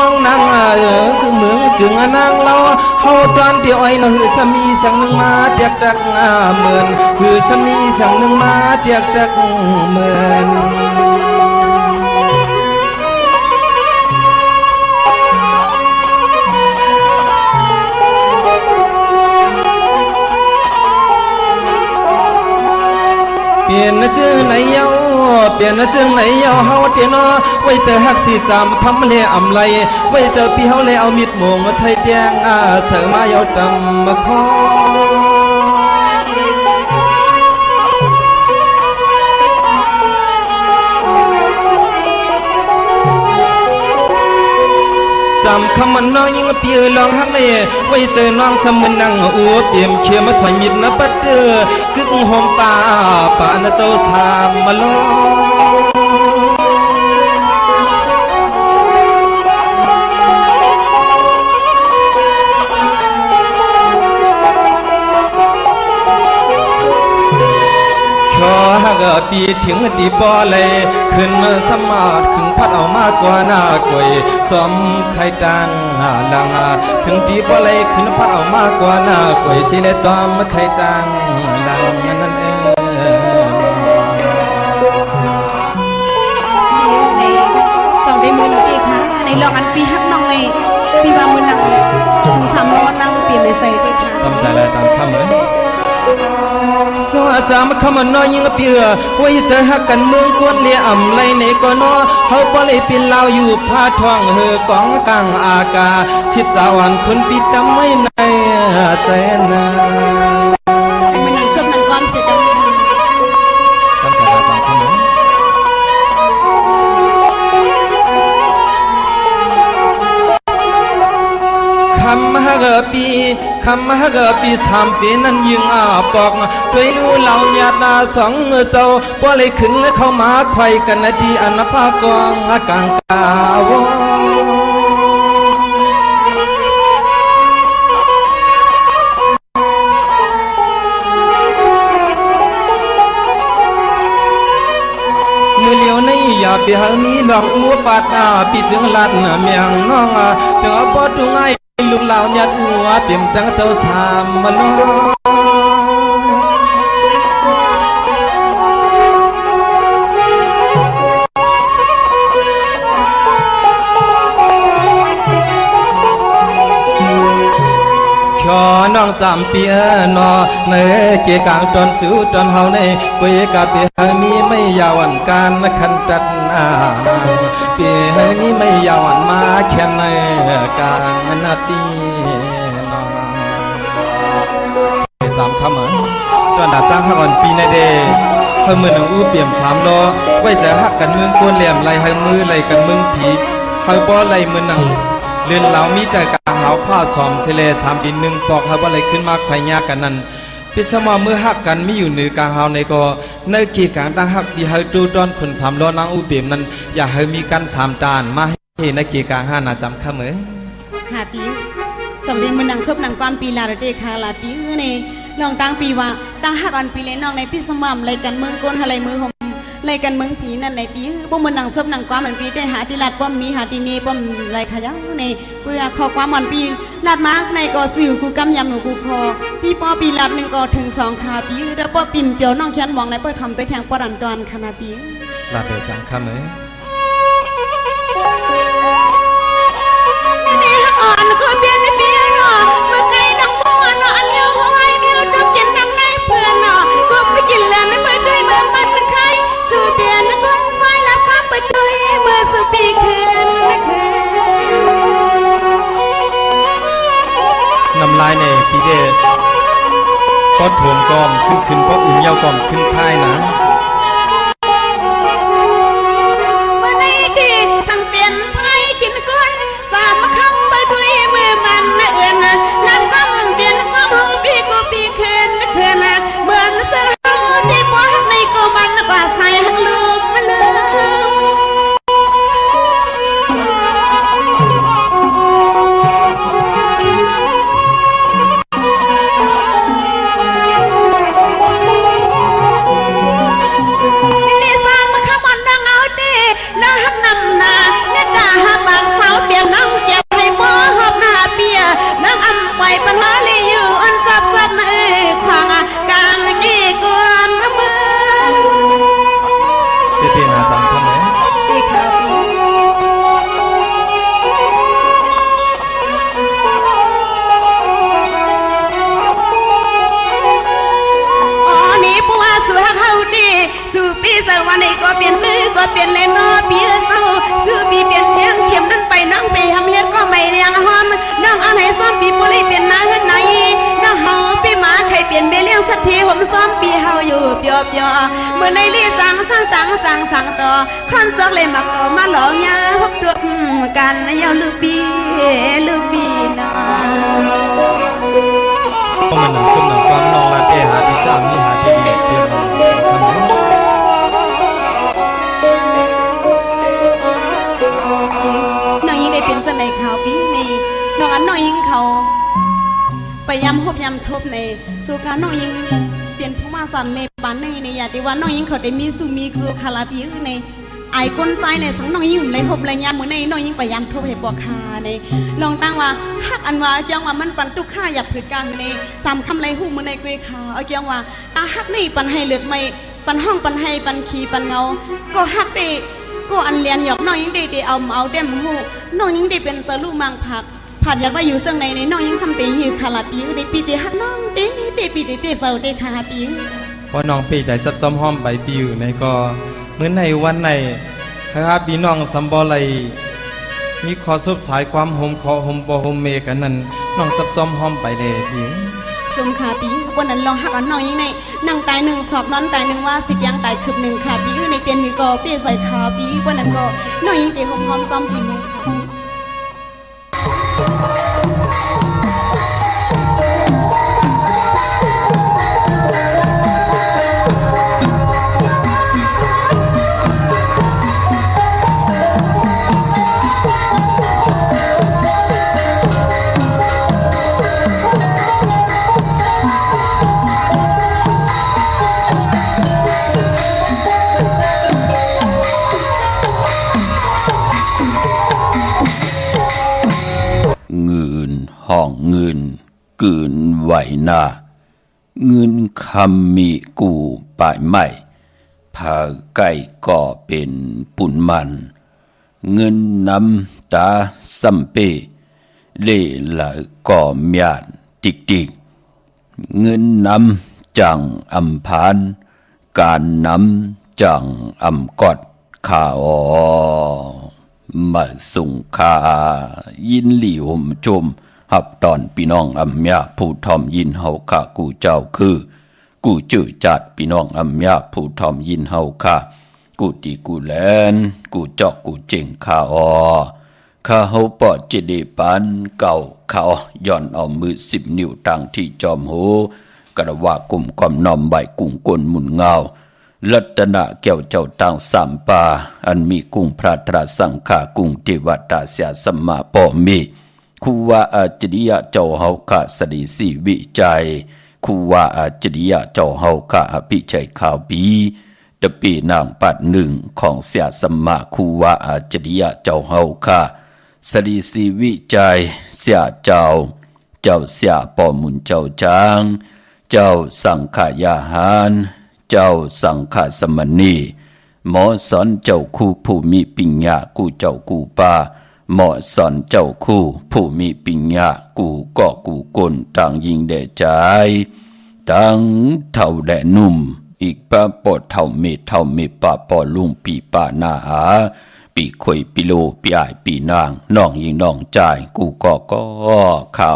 องนางคือเมืองกึ่งนางเราเฮาตอนที่อ้อยเราหือสามีสั่งหนึ่งมาเตียกตักเหมือนหือสามีสั่งหนึ่งมาเตียกตักเหมือนเปลี่ยนชื่อไหนเยาเปลี่ยนชื่อไหนเยาเฮาเตียนอไว้เจอฮักสีจำทำเละอำไรไว้เจอพี่เฮาเลยเอามิดโมงมาใส่แดงเสือมาเยาดำมาคอจำคำมันน้องยิ่งเปียลองฮักเลยไว้เจอน้องสมนังอัวเปี่ยมเขียมาสอยมิดนะปัดเด้อกึกหอมป่าป่านะเจ้าสามมาลอฮักตีถึงตีบ่อเลยขึ้นสมาดขึ้นพัดเอามากกว่าหน้ากวยจอมไข่ดังลังถึงตีบ่อเลยขึ้นพัดเอามากกว่าหน้ากวยสิเลยจอมไข่ดังลังนั่นเองสองได้มือหนึ่งอีกค่ะในลองอันปีฮักน้องเลยปีว่ามือหนังถึง300นั่งเปลี่ยนในใส่ด้วยค่ะตั้งใจแล้วจังทำเลยสวัสดีมาคำน้อยยิ่งเปียไว้เจอฮักกันเมืองกวนเลี้ยอ่ำไรในก่อนอเขาปล่อยปินลาวอยู่ผ้าท่องเฮอกองกลางอากาชิดจาวันคนปีจำไม่ในใจนามันยังส้มนังความเสียดังตั้งใจแล้วจังทำเลยคำฮักปีคำฮักปีสามปีนั้นยิงปอกด้วยนูเหล่าญาติสองเจ้าว่าเลยขึ้นและเข้ามาไข่กันนาทีอันภากองกลางกาวอย่าไปหามีหลอกมัวปาดปีจึงลัดเมียงน้องจึงเอาปอดง่ายลูกเหล่าญาติหัวเปี่ยมตั้งเจ้าสามมาล้อน้องจำปีนอในเกี่ยกลางตอนสูตอนเฮาในกุยกาปีเฮมีไม่ยาวันการขันตัดนาปีเฮมีไม่ยาวันมาแค่ในการนาตีน้องจำคำมันตอนดาตั้งฮักอ่อนปีในเดเฮมือหนังอู้เปี่ยม3 ล้อไว้จะฮักกันเมืองกวนเหลี่ยมไรเฮมือไรกันเมืองผีเฮบ่ไรมือหนังเลื่อนเหล่ามีแต่กางหาวผ้าซ้อมเสล3 ดิน 1 ปอกเขาอะไรขึ้นมาไข่ยากันนั้นพิสมาเมื่อหักกันไม่อยู่เหนือกางหาวในก็ในกี่กางตั้งหักที่ให้ดูตอนคน3 ล้อนางอุเบมนั้นอย่าให้มีกัน3 ตานมาให้ในกี่กาง5 นาจำข้ามือค่ะปีสองได้มือหนังซบหนังความปีลาเดคาลาปีในน้องตั้งปีว่าตั้งหักอันปีเลยน้องในพิสมามเลยกันเมืองก้นอะไรมือหอมเลยกันเมืองผีนั่นในปีพวกมันหนังซบหนังความมันปีได้หาที่ลาดป้อมมีหาที่นี่ป้อมไรขยันในเพื่อขอความมันปีลาดมาร์กในก็สื่อกูกำยำหนูกูคอพี่ป้อปีลาด1ก็ถึง2 ขาปีแล้วป้อปิ่มเปียวน้องเขียนมองในป้อทำไปแทงป้อดันตอนขนาดปีลาดเดือดจังข้ามือนี่อ่อนก็เปลี่ยนปีเนาะเมื่อไงน้องมัวเนาะอันเลี้ยวห้อยเมียวต้องกินน้ำในเพื่อนเนาะก็ไปกินแล้วไม่ไปด้วยเมื่อมันเป็นใครสู่เปลี่ยนคนไฟแล้วพับไปด้วยเมื่อสู่ปีแค่น้ำลายในปีเดก็ถ่วงกอมขึ้นเพราะอุ่นเยาวกอมขึ้นค่ายนะวันนี้ดีสั่งเปลี่ยนไพ่กินก้น3 คำไปด้วยเมื่อมันเอื่อนนั่งคำเปลี่ยนความหูปีกูปีเขินเขินเหมือนเสือที่ป้อนในกูมันกว่าใส่หักลูกมาเลย ขันซักเลยมาก็มาหลอกยาฮบรวมกันยาวลือปีนะ ก็มันหนังส้มหนังความนองลาเต้หาที่จ้างนี่หาที่ดีเสียงทำให้น้องยิงได้เป็นสนในข่าวปีในน้องอันน้องยิงเขาไปย้ำฮบย้ำทบในสู่การน้องยิงเปลี่ยนผู้มาสันในปานในอยากที่ว่าน้องยิงเขาได้มีสู่คาราปีในไอ้คนซ้ายในสังน้องยิงเลยฮบเลยย้ำเหมือนในน้องยิงไปย้ำทบให้บอกคาในลองตั้งว่าฮักอันว่าจังว่ามันปันตุกข้าอยากผืดกลางในสามคำไรหูเหมือนในกุยขาเอาจังว่าฮักนี่ปันให้เลือดไม่ปันห้องปันให้ปันขีปันเงาก็ฮักได้ก็อันเลียนหยอกน้องยิงได้เอาเต็มหูน้องยิงได้เป็นสลูมังผักผัดอยากว่าอยู่เสื่องในน้องยิงทำตีหิวคาราปีได้ปีได้ฮักน้องเด้ปีได้เสาได้คาปี พอน้องปีใจจับจอมห้อมใบปิวในก็เหมือนในวันในครับพี่น้องสัมบอไลมีขอซบสายความโฮมขอโฮมบอโฮมเมกันนั้นน้องจับจอมห้อมไปเลยพี่ สมขาปีวันนั้นลองหักอันน้อยยิ่งในนั่งตายหนึ่งสอบนอนตายหนึ่งว่าสิยังตายคืบหนึ่งขาปีในเปลี่ยนมือก็เปลี่ยนใส่ขาปีวันนั้นก็น้อยยิ่งเตะหอมหอมซ้อมปีมือห้องเงินกืนไหวหน้าเงินคำมีกูป่ายไม่ผาไก่ก่อเป็นปุ่นมันเงินนำตาสัมเปเล่ละก่อมยานติกติกเงินนำจังอำพานการนำจังอำกอดข่าวมาส่งข่ายินหลี่ห่มชมหับตอนพี่น้องอำยาผู้ทอมยินเฮาข้ากูเจ้าคือกูจื้อจัดพี่น้องอำยาผู้ทอมยินเฮาข้ากูตีกูแลนกูเจาะกูเจ๋งข้าข้าเฮาปอดเจดีปันเก่าเขาย่อนเอามือ10 นิ้วตั้งที่จอมโหกระว่ากลุ่มความนอมใบกุ้งกลหมุนเงารัตนะแก้วเจ้าต่างสามปาอันมีกุ้งพระตราสังฆากุ้งเทวตาเสียสมมาปอมีคูว่าอาจริยะเจ้าเฮาข้าสดีสีวิจัยคูว่าอาจริยะเจ้าเฮาข้าอภิชัยข่าวปีตะปีนางปัดหนึ่งของเสียสมมาคูว่าอาจริยะเจ้าเฮาข้าสดีสีวิจัยเสียเจ้าเสียปอมุนเจ้าจางเจ้าสังขายาหารเจ้าสังฆสมณีหมอสอนเจ้าคู่ผู้มีปิญญากูเจ้ากูป่าหมอสอนเจ้าคู่ผู้มีปิญญากูก็กูกลต่างยิงแด่ใจต่างเท่าแด่นุ่มอีกป้าปอดเท่าเมตป้าปอลุงปีป้านาหาปีข่อยปีโลปีอ้ายปีนางน้องยิงน้องใจกูก็ข้า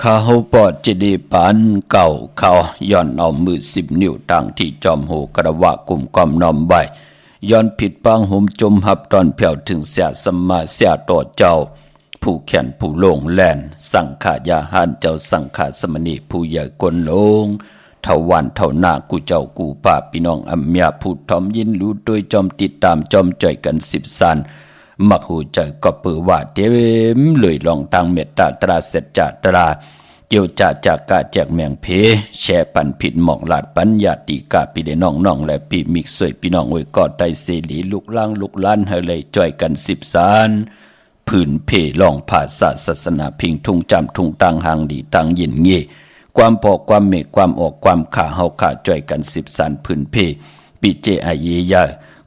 ข้าเฮาปอดเจดีปันเก่าเขาย้อนเอามือ10 นิ้วตั้งที่จอมโหกระวะกลุ่มความนอมใบย้อนผิดปังห่มจมหับตอนเผียวถึงเสียสมมาเสียต่อเจ้าผู้แขนผู้โลงแลนสังขายาหานเจ้าสังขาสมณีผู้ใหญ่กลลงเท่าวันเท่าหน้ากูเจ้ากูป่าพี่น้องอัมยาผู้ทอมยินรู้โดยจอมติดตามจอมใจกัน10 สันมักหูใจก็เปือว่าเต็มเลยลองตังเมตตาตราเสจตราเกี่ยวจากกะแจกแมงเพแช่ปันผิดหมอกลาดปัญญาติกาปีเดน้องและปีมิกสวยพี่น้องไว้กอดไตเสลีลุกล้างลุกล้านให้เลยจ่อยกัน10 สานผืนเพลองภาษาศาสนาพิงทุ่งจำทุ่งตังหางดีตังยินเง่ความพอความเมฆความออกความขาเฮาขาจ่อยกัน10 สานผืนเพปีเจไอเยยา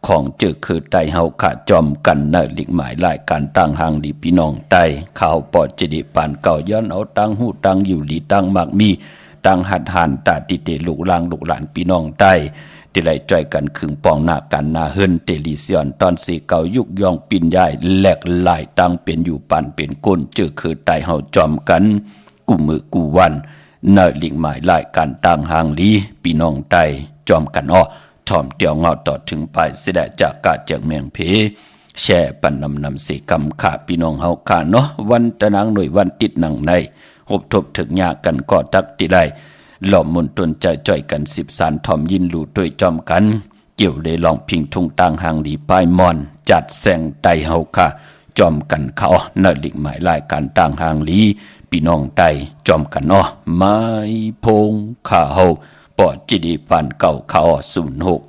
ของเจอคือไตเฮาขาจอมกันเนลิกหมายลายการตั้งหางดีพี่น้องไตข่าวปอดเจดีปานเก่าย้อนเอาตั้งหูตั้งอยู่หลีตั้งมากมีตั้งหัดหันตาติเตลูกลางลูกหลานพี่น้องไตที่ไหลจ่อยกันขึงปองหน้ากันนาเฮินเตลิเซียนตอนสีเก่ายุกยองปินใหญ่แหลกลายตั้งเป็นอยู่ปันเป็นก้นเจอคือไตเฮาจอมกันกูมือกูวันเนลิกหมายลายการตั้งหางดีพี่น้องไตจอมกันอ้อ ทอมเตียวเงาต่อถึงไปเสด็จจากกาจากเมียงเพแช่ปันนำสีกำขาพี่น้องเฮาขาเนาะวันตะนางหน่วยวันติดหนังในหบทบถึงยากันก็ตักติได้หล่อมมุนตนใจจ่อยกัน10 สารทอมยินหลู่ด้วยจอมกันเกี่ยวเลยลองพิงทุงต่างหางดีป้ายมอนจัดแสงไตเฮาค่ะจอมกันเขาเนลิกหมายรายการต่างหางลีพี่น้องไตจอมกันเนาะไม้พงข้าเฮาปอดจิดีปานเก่าเขา06249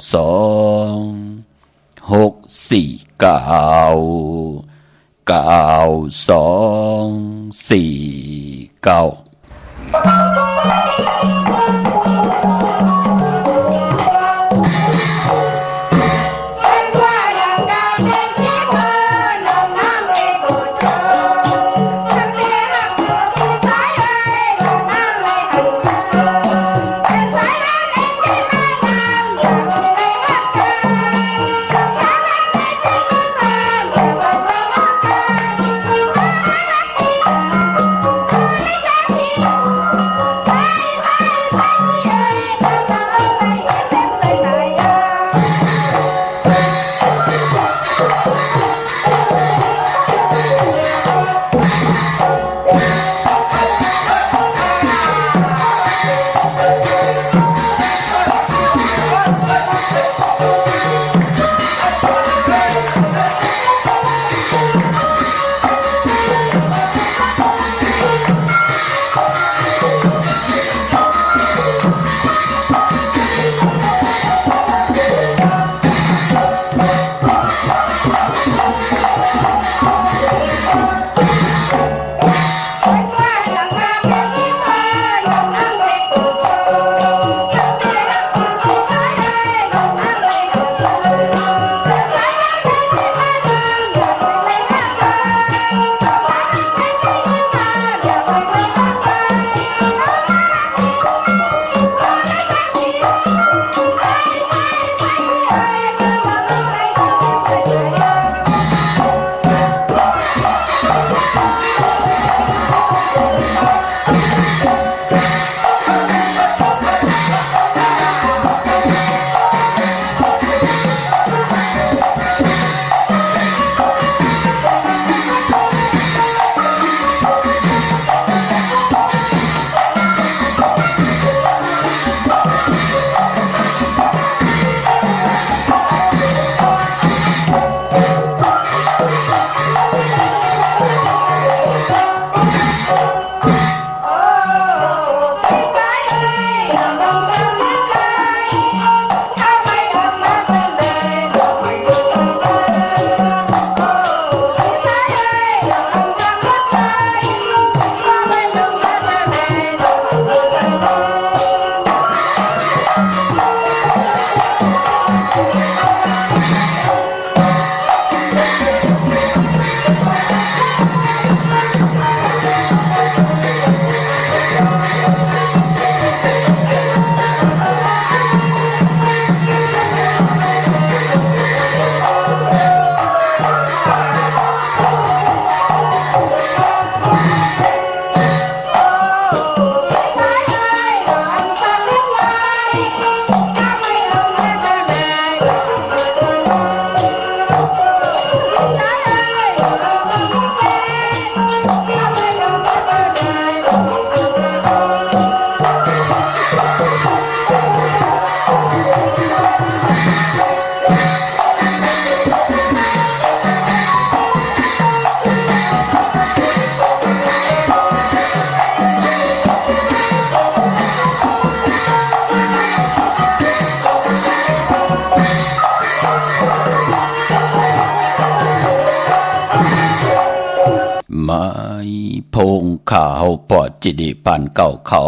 พงข่าวปอดจิดีปันเก่าเขา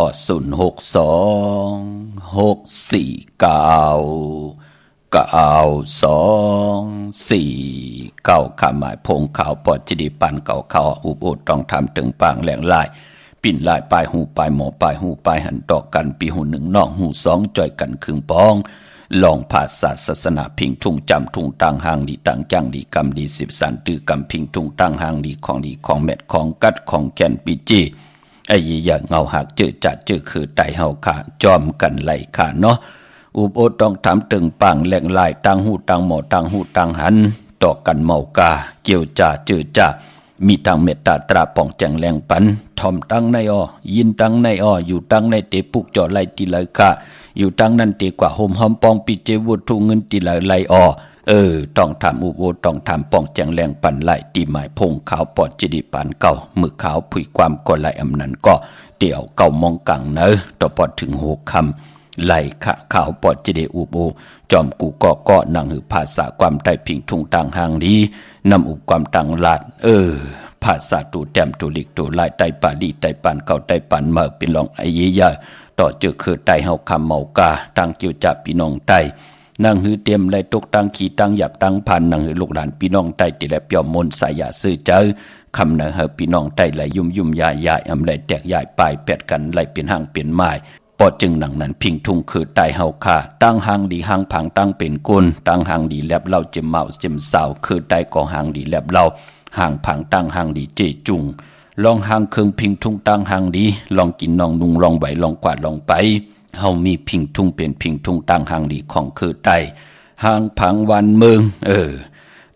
062-649-9249ขาหมายพงข่าวปอดจิดีปันเก่าเขาอุบอุดต้องทำถึงปางแหลงลายปิ่นลายปลายหูปลายหมอปลายหูปลายหันดอกกันปีหูหนึ่งน้องหูสองจ่อยกันครึ่งปองลองภาษาศาสนาพิงทุ่งจำทุ่งตังหางดีตังจังดีกำดี10 สันตือกำพิงทุ่งตังหางดีของเม็ดของกัดของแกนปีจีไอ้อย่างเงาหักเจอจัดเจอคือไตเฮาขาจอมกันไหลขาเนาะ อุบโอต้องถามตึงปังแหล่งลายตังหูตังหมอตังหูตังหันต่อกันเมากาเกี่ยวจ่าเจอจ่ามีทางเมตตาตราป่องแจงแรงปันทอมตั้งในอ้อยินตั้งในอ้ออยู่ตั้งในเตปุกจอไลตีเลยค่ะอยู่ตั้งนั้นเตกว่าโฮมหอมปองปีเจวุทุเงินตีเลยไลอ้อต้องถามอุบโอต้องถามป่องแจงแรงปันไลตีหมายพงขาวปอดจิดิปานเก่ามือขาวผุยความก่อไลอำนันก็เดี่ยวเก่ามองกังเนอต่อปอดถึงหกคำไหลขะขาวปอดจิเดอุบโอจอมกูก็นังหือภาษาความได้พิงทุงต่างหางดีนำอุบความต่างลาดภาษาตูแต้มตูลิกตูลายไตปาดีไตปันเก่าไตปันเมื่อเป็นรองไอเยียต่อเจอคือไตเฮาคำเมากาตังเกี่ยวจับพี่น้องไตนางหือเตรียมไหลตกตังขี่ตังหยับตังพันนางหือลูกหลานพี่น้องไตติแลเปียวมนสายาซื้อเจอคำนางหือพี่น้องไตไหลยุ่มยายอำไหลแตกยายปลายแปดกันไหลเป็นห้างเป็นไม้ปอจึงหนังนั้นพิงทุ่งคือไตเฮาคาตั้งหางดีหางผังตั้งเป็นกุลตั้งหางดีแลบเล่าเจ็มเมาเจ็มสาวคือไตก่อหางดีแลบเล่าหางผังตั้งหางดีเจจุงลองหางเคืองพิงทุ่งตั้งหางดีลองกินนองนุงลองไหวลองกวาดลองไปเฮามีพิงทุ่งเป็นพิงทุ่งตั้งหางดีของคือไตหางผังวันเมือง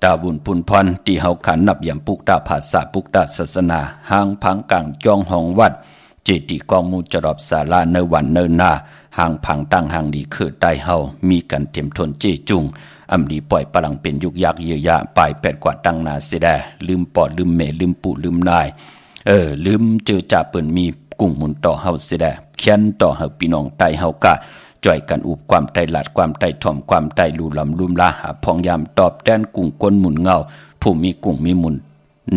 ตาบุญปุนพรที่เฮาขันนับยำปุกตาภาษาปุกตาศาสนาหางผังกลางจองห้องวัดเจติกองมูจรอบศาลาเนวันเนนาหางผังตั้งหางดีคือไตเฮามีกันเต็มทนเจจุงอำดีปล่อยพลังเป็นยุกยักเยียยะปลายแปดกว่าตั้งนาเสดลืมปอดลืมเมลืมปู่ลืมนายลืมเจอจ่าเปิ่นมีกุ้งมุนต่อเฮาเสดเขียนต่อเฮาพี่น้องไตเฮากะจ่อยกันอุบความไตหลาดความไตถ่อมความไตลูลำลุมลาหาพองยามตอบแทนกุ้งก้นหมุนเงาผู้มีกุ้งมีมุน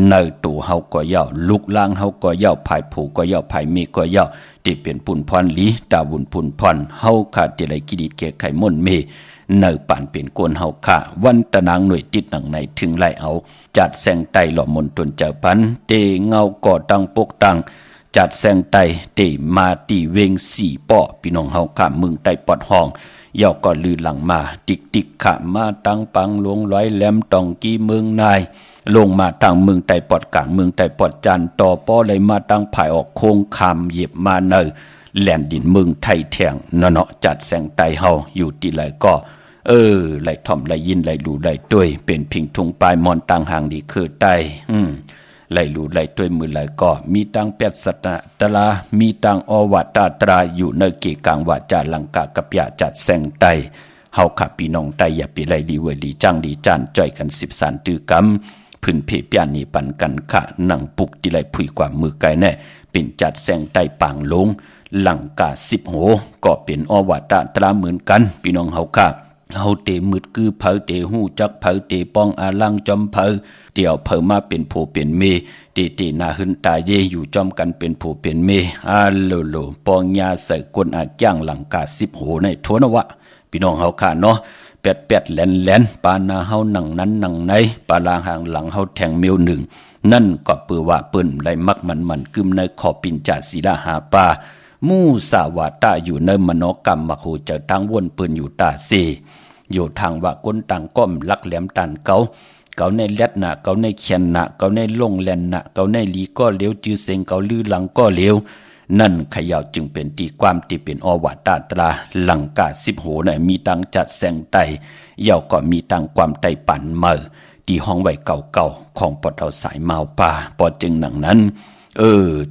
ในตัวเฮาก็เย่าลุกล่างเฮาก็เย่าภายผูก็เย่าภายมีก็เย่าที่เป็นปุ่นพรลีตาบุญปุ่นพรเฮาขาดที่ไรกิดิเกไข่ม่นเมเนอป่านเป็นโกนเฮาขาวันตะนางหน่วยติดหนังในถึงไล่เอาจัดแสงไตหล่อมนตนเจอปันเตเงาก่อตังปกตังจัดแสงไตเตมาตีเวงสี่ป้อพี่น้องเฮาขามึงไตปอดห้องเย่าก็ลือหลังมาติกขามาตังปังลงร้อยแหลมตองกี้เมืองนายลงมาทางเมืองไตปอดกลางเมืองไตปอดจันต่อป้อเลยมาตั้งภายออกโค้งคำเหยียบมาเนอแหลนดินเมืองไทยแทงเนาะจัดแสงไตเฮาอยู่ที่ไหลก็ไหลถ่อมไหลยินไหลดูไหลด้วยเป็นพิงทุงปลายมอนตังหางดีคือไตไหลดูไหลด้วยมือไหลก็มีตังเป็ดสตะตลามีตังอวัตตราอยู่ในเกกลางวาจาลังกากับยาจัดแสงไตเฮาขับพี่น้องไตอย่าไปไหลดีเวดีจังดีจานจ่อยกัน10 สานตือกำพื้นเพเปียนี่ปันกันขะหนังปุกที่ไหลผุยกว่ามือไกลแน่เป็นจัดแสงไตปางลงหลังกา10 โหก็เป็นอวัตตราเหมือนกันพี่น้องเฮาค่ะเฮาเตมืดคือเผาเตหูจักเผาเตป้องอาลังจอมเผาเดี่ยวเผามาเป็นโผเป็นเมเตนาหึนตาเยอยู่จอมกันเป็นโผเป็นเมอาโลโลปองยาใส่กวนอาจ้างหลังกา10 โหในทวนวะพี่น้องเฮาค่ะเนาะเป็ดแหลนปานาเฮาหนังนั้นหนังในปาลางหางหลังเฮาแทงเมียวหนึ่งนั่นก็เปือว่าเปิ้นไหลมักมันกึมในขอปินจ่าศีลาหาปามู่สาวาตาอยู่ในมโนกรรมมโหเจอทางวนเปิ้นอยู่ตาเซอยู่ทางว่าก้นต่างก้มลักแหลมตันเกาในเล็ดหนะเกาในเขียนหนะเกาในลงแลนหนะเกาในลีก็เลี้ยวจื้อเสงเกาลือหลังก็เลี้ยวนั่นขยาวจึงเป็นตีความที่เป็นอวัตตราหลังกา10 โหน่ะมีตังจัดแสงไตเย่าก็มีตังความไตปั่นเมื่อที่ห้องไว้เก่าๆของปอดเอาสายเมาป่าปอจึงหนังนั้น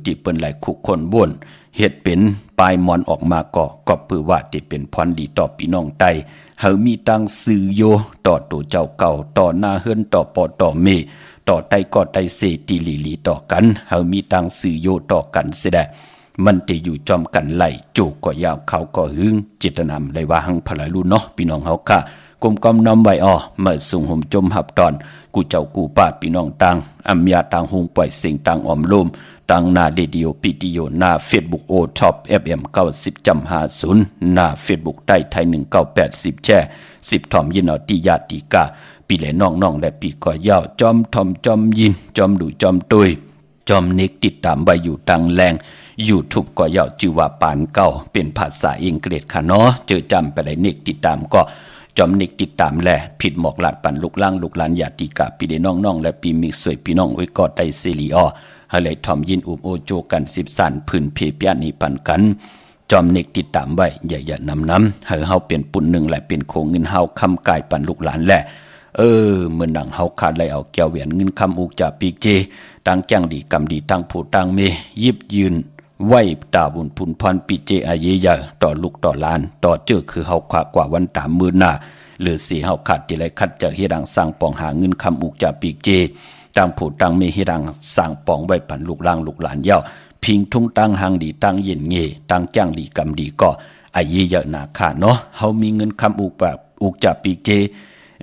ที่เปิ้นไหลคุกคนบ่นเฮ็ดเป็นปลายมอนออกมาก็ปือว่าที่เป็นพรดีต่อพี่น้องไตเฮามีตังสื่อโยต่อตัวเจ้าเก่าต่อหน้าเฮือนต่อปอต่อเมต่อไตก็ไตเสติลีต่อกันเฮามีตังสื่อโยต่อกันเสียแดมันจะอยู่จอมกันไหลจูก็ยาวเขาก็หึงจิตนำเลยว่าหังพลาลูเนาะพี่น้องเฮาค่ะกลมกอมน้อมไว้เมื่อสุงห่มจมหับตอนกูเจ้ากูป้าพี่น้องตังอัมยาตังหุงปล่อยเสียงตังออมลมตังหน้าเดดิโอปิดิโอหน้า Facebook โอท็อป FM 90.50หน้า Facebook ใต้ไทย1980แช่10ถ่อมยินเอาติญาติกาปีและน้องๆและปีก็ยาวจอมถ่อมจอมยินจอมดูจอมตุยจอมนิกติดตามไว้อยู่ตังแรงYouTube ก็ยาวชื่อว่าปานเก่าเป็นภาษาอังกฤษค่ะเนาะเจอจำไปเลยนิกติดตามก็จอมนิกติดตามแลผิดหมอกหลาดปันลูกล่างลูกหลานญาติกาปีเดน้องๆและปีมิกสวยพี่น้องไว้ก็ไตเซลีฮะเลยทอมยินอุบโอโจกัน10 สันพื้นเพเปียนี่ปันกัน จอมเนกติดตามไว้อย่านำให้เฮาเป็นปุ่นหนึ่งและเป็นโคงเงินเฮาคำกายปันลูกหลานแหละเมื่อหนังเฮาขาดไหลเอาแก้วแหวนเงินคำอุกจากปีกเจตั้งจ้างดีกำดีตั้งผู้ตั้งเมยิบยืนไหวตาบุญพุนพรปีเจอาเยยาต่อลูกต่อหลานต่อเจอคือเฮาขากว่าวันตามมือหน้าหรือสีเฮาขาดที่ไรคัดเจอเฮดังสร้างปองหาเงินคำอุกจากปีกเจตั้งผู้ตั้งเมเฮดังสร้างปองไว้ปันลูกล่างลูกหลานเย้าพิงทุ่งตั้งหางดีตั้งเย็นเงตั้งจ้างดีกำดีก็อาเยยาหนาขาเนาะเฮามีเงินคำอุกแบบอุกจากปีกเจ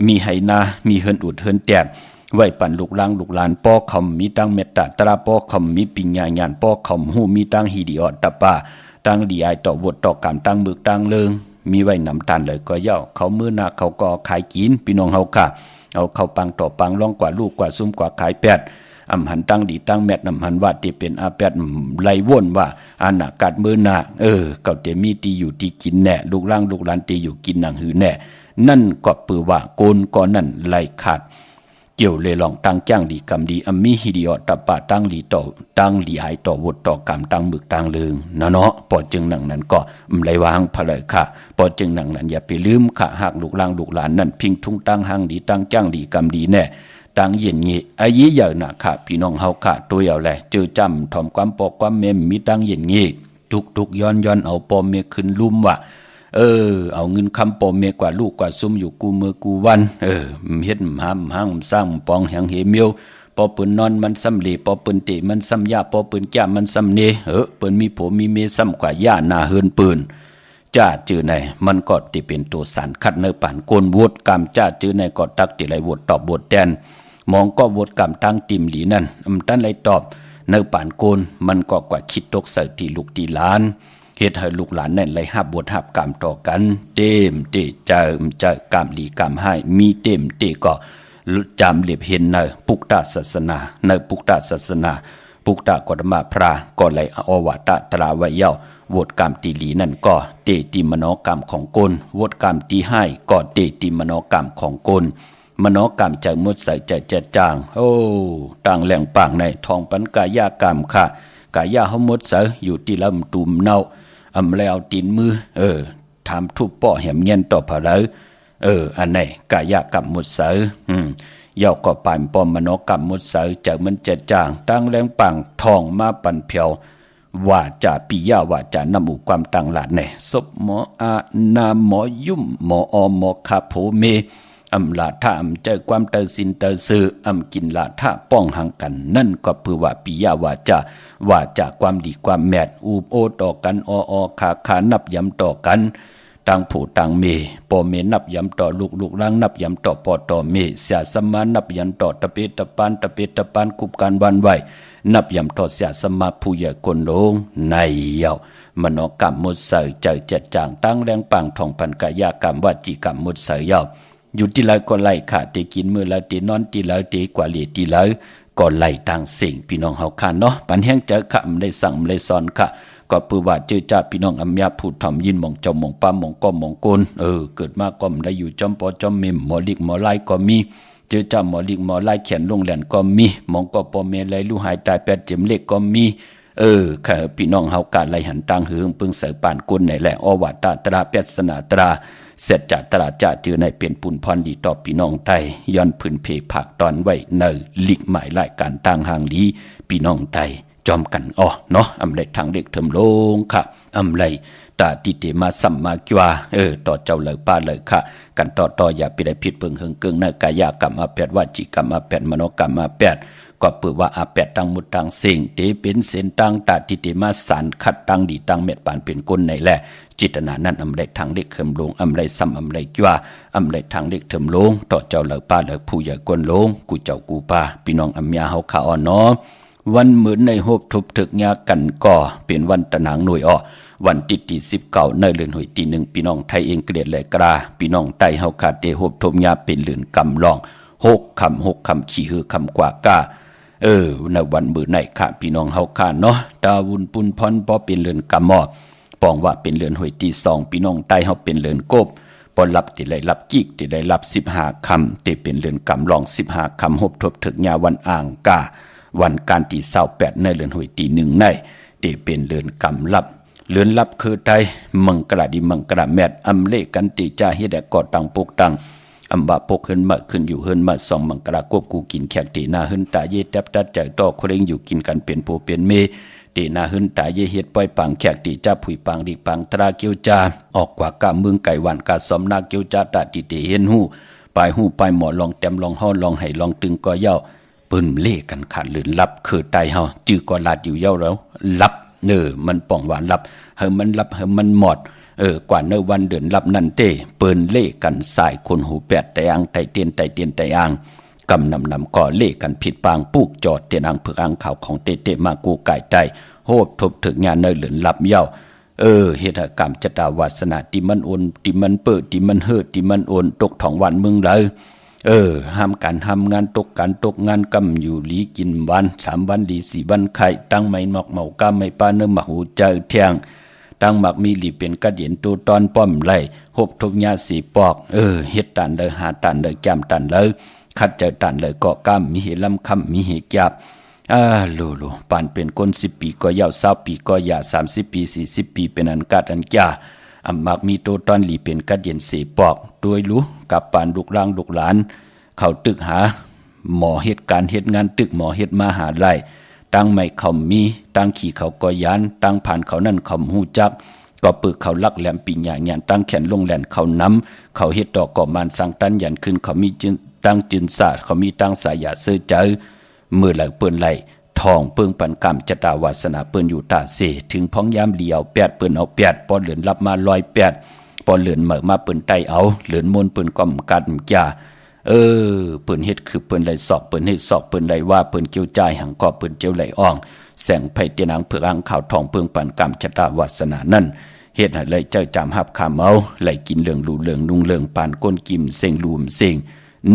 มีไหนามีเฮินอุดเฮินแตกไว้ปันลูกล่างลูกหลานป้อคำมีตั้งเมตตาตราป้อคำมีปิญญาญาณป้อคำหูมีตั้งฮีดีออดตะปาตั้งดีไอต่อวดต่อกรรมตั้งมึกตั้งเลิงมีไว้นำตันเลยก็เย่าเขามือหน้าเขาก็ขายกินพี่น้องเฮาค่ะเอาเข้าปังต่อปังล่องกว่าลูกกว่าซุ้มกว่าขายแปดอำหันตั้งดีตั้งแมทนำหันว่าที่เป็นอาแปดไหลว่นว่าอาณากัดมือหน้าเก่าเตมีตีอยู่ตีกินแน่ลูกล่างลูกหลานตีอยู่กินหนังหือแน่นั่นก็ปือว่าโกนก่อนนั่นไหลขาดเกี่ยวเลยลองตั้งจ้างดีกำดีอัมมีฮิดีอตะปะตั้งหลีต่อตั้งหลีหายต่อวดต่อกรรมตั้งมึกตั้งเลืองเนาะปอจึงหนังนั้นก็ไหลวางพะเลยค่ะปอจึงหนังนั้นอย่าไปลืมค่ะหากลูกล่างลูกหลานนั่นพิงทุ่งตั้งหางดีตั้งจ้างดีกำดีแน่ตั้งเย็นงี้อายีใหญ่หนักค่ะพี่น้องเฮาค่ะตัวเอาแหละเจอจำถ่อมความปอกความเมมมีตั้งเย็นงี้ทุกย้อนเอาปอมเมขึ้นลุ่มว่าเอาเงินคำปอมเมกว่าลูกกว่าซุ่มอยู่กูมือกูวันเฮ็ดห้างสร้างปองแหงเหเมียวปอปืนนอนมันซ้ำเหลปอปืนเตะมันซ้ำยาปอปืนแก้มันซ้ำเนปืนมีผัวมีเมซ้ำกว่าย่าหน้าเฮินปืนจ้าจื้อในมันก็ติเป็นตัวสารคัดเนื้อป่านโกนวดกรรมจ้าจื้อในก็ตักติไหลวดตอบบดแดนมองก็วดกรรมตั้งติมหลีนั่นตั้นไหลตอบเนื้อป่านโกนมันก็กว่าคิดตกใส่ที่ลูกที่หลานเฮ็ดให้ลูกหลานนั่นเลยหับบทหับกรรมต่อกันเต็มเตจะกรรมดีกรรมให้มีเต็มเตก็จำเลียบเห็นในปุกตาศาสนาในปุกตาศาสนาปุกตากฎมาพระก็เลยอวตารตราไว้เย้าวดกรรมตีหลีนั่นก็เตติมโนกรรมของกลวดกรรมตีให้ก็เตติมโนกรรมของกลมโนกรรมใจมุดใส่ใจเจ็ดจางต่างแหล่งปางในทองปันกายากรรมค่ะกายาเฮาหมดใส่อยู่ที่ลำตุ่มเนาแล้วตีนมือทำทุบป่อแหมเงียนต่อผาเลยอันไหนกายกรรมหมดเสือยาวก็ปั่นปอมมโนกรรมหมดเสือจากมันเจ็ดจางตั้งแรงปังทองมาปั่นเพียวว่าจะปิยาว่าจะนำอุความต่างหลาดแน่ศพหมออานาหมอยุ่มหมออหมอคาโพเมลาท่าเจอความเตอสินเตอซื้อกินลาท่าป้องหังกันนั่นก็เพื่อว่าปิยาว่าจะความดีความแมดอูบโอต่อกันอขานับย้ำต่อกันต่างผู้ต่างเมปอเมนับย้ำต่อลูกล่างนับย้ำต่อปอต่อเมเสียสมานับย้ำต่อตะเปตะปานกุบการวันไหวนับย้ำต่อเสียสมาผู้ใหญ่คนลงในเยามโนกรรมมุดเสยเจอเจ็ดจางตั้งแรงปังทองพันกายกรรมวจีกรรมมุดเสยเยาอยู่ที่ไรก็ไล่ขาตีกินมือละตีนอนตีละตีกว่าเหลียตีละก็ไล่ต่างสิ่งพี่น้องเฮาคันเนาะปันแห้งเจอขะได้สั่งได้สอนค่ะก็ปือว่าเจอจ่าพี่น้องอัมยาพูดทำยินมองจอมมองป้ามองก้อมมองโกนเกิดมาก็ได้อยู่จอมปอจอมเมมหมอลิกหมอไล่ก็มีเจอจ่าหมอลิกหมอไล่เขียนลงแหลนก็มีมองก็ปอเมไล่ลู่หายตายแปดเจ็มเล็กก็มีค่ะพี่น้องเฮากาไล่หันต่างหืงปึงเสือปานกุนไหนแหละอวตารตราเป็ดสนาตราเสร็จจากตลาดจ่าเจอในเปลี่ยนปุนพรดีต่อพี่น้องไทยย้อนพื้นเพผักตอนไว้ในลิกหมายรายการต่างหางดีพี่น้องไทยจอมกันเนาะอำไรทางเด็กเถิมลงค่ะอำไรตาติเตมาสัมมากิวาต่อเจ้าเลยป้าเลยค่ะกันต่ออย่าไปได้ผิดเปิงเฮงเกิงในกายกรรมอาแปดวจีกรรมอาแปดมโนกรรมอาแปดก็เปิดว่าอาแปดตั้งมุดตั้งเสียงเตเป็นเส้นตั้งตาติเตมาสารขัดตั้งดีตั้งเม็ดปานเป็นก้นในแหละจิตนานั้นอำไรทางเด็กเถิมลงอำไรซ้ำอำไรกิวาอำไรทางเด็กเถิมลงต่อเจ้าเลยป้าเลยผู้ใหญ่ก้นลงกูเจ้ากูป้าพี่น้องอำยาเฮาขาอ่อนเนาะวันเหมือนในโฮบทุบถึกยากันก่อเป็นวันตะหนังหน่วยวันที่19ในเดือนหวยที่1พี่น้องไทยเองเกลียดเลยกราพี่น้องไตเฮาขาดเดโฮบทบยาเป็นเดือนกำลอง6 คำขี้หือคำกว่าก้าในวันมื้อไหนค่ะพี่น้องเฮาขาเนาะตาวุนปุนพรพอเป็นเดือนกำมอปองว่าเป็นเดือนหวยที่2พี่น้องไตเฮาเป็นเดือนกบปอรับที่ได้รับกิกที่ได้รับ15คำที่เป็นเดือนกำลอง15คำโฮบทบถึกยาวันอ่างกาวันการที่28ในเดือนหวยที่1ในที่เป็นเดือนกำลับ เลือนลับคือไตมังกระดิมังกระแมดอำเลกันติจาเฮ็ดแดกอตังปกตังอำบะปกเฮินมาขึ้นอยู่เฮินมาสองมังกระกบกูกินแขกตีหน้าเฮินตาเยแตบตัดใจต่อเคร่งอยู่กินกันเป็นผัวเป็นเมตีหน้าเฮินตาเยเฮ็ดปล่อยปังแขกตีจ้าผุยปังดิปังตราเกียวจาออกกว่ากะเมืองไก่หวานกะสมนาเกียวจาตาติเตเห็นหูปลายหูปลายหมอลองแต้มลองฮ้อลองให้ลองตึงก็เย้าปืนเล่กันขาดลื่นลับคือไตเฮาจื้อก็ลาดอยู่เย้าแล้วลับมันป่องหวานลับเฮามันลับเฮามันหมดกว่าเนวันเดือนลับนั่นเต้เปิ้นเล่กันสายคนหูแปดแต่อังไตเตียนแต่อังกำนำก่อเล่กันผิดปางปูกจอดเตียนอังเผือกอังข่าวของเตมากูไก่ไตโหบทบถึงงานเนเหลือนลับเย้าเหตุกรรมจตาวาสนาที่มันโอนที่มันเปิดที่มันเฮิดที่มันโอนตกท้องวันมึงเลยห้ามการทำงานตกการตกงานกำอยู่หลีกินวัน3 วันดี4 วันไข่ตั้งไม่หมอกเมากำไม่ป้าเนื้อหมักหูเจอเที่ยงตั้งหมักมีหลีเป็นกระเดียนตัวตอนป้อมไล่หบทุกยาสีปอกเฮ็ดตันเลยหาตันเลยแก้มตันเลยคัดเจอตันเลยเกาะกำมีเหลำคำมีเหกยับลูปานเป็นคน10 ปีก็ยาว20 ปีก็ยา30 ปี40 ปีเป็นอันกัดอันจ้าอำมักมีตัวตอนหลีเป็นกระเดียนสีปอกด้วยรู้กับปานลูกร่างลูกหลานเขาตึกหาหมอเหตุการณ์เหตุงานตึกหมอเหตุมาหาไล่ตั้งไม่เขามีตั้งขี่เขาก็ยานตั้งผ่านเขานั่นเขาหูจักก็ปึกเขาลักแหลมปีญาญานตั้งแขนลงแหลนเขาน้ำเขาเฮ็ดดอกก่อมานสังตันยันขึ้นเขามีจึงตั้งจึนศาสตร์เขามีตั้งสายาเสื้อเจอมือไหลเปิ้นไหลทองเปิ้งปันกรรมจตาวาสนาเปิ้นอยู่ตาเสถึงพ้องยามเหลียวแปดเปิ้นเอา8ปอเหลือนรับมา108ปอเหลือนเหมือมาเปิ้นไตเอาเหลือนมนเปิ้นก่อมกัดจ้าเปิ้นเฮ็ดคือเปิ้นไหลสอบเปิ้นให้สอบเปิ้นไหลว่าเปิ้นเกี่ยวใจหังก็เปิ้นเจียวไหลอ่องแสงไผเตียนางเผือกอังข่าวทองเปิ้งปันกรรมจตาวาสนานั่นเฮ็ดให้ไหลเจ้าจำหับคำเอาไหลกินเหลืองลูเหลืองนุ่งเหลืองปานก้นกิมเซ็งลูมเซ็ง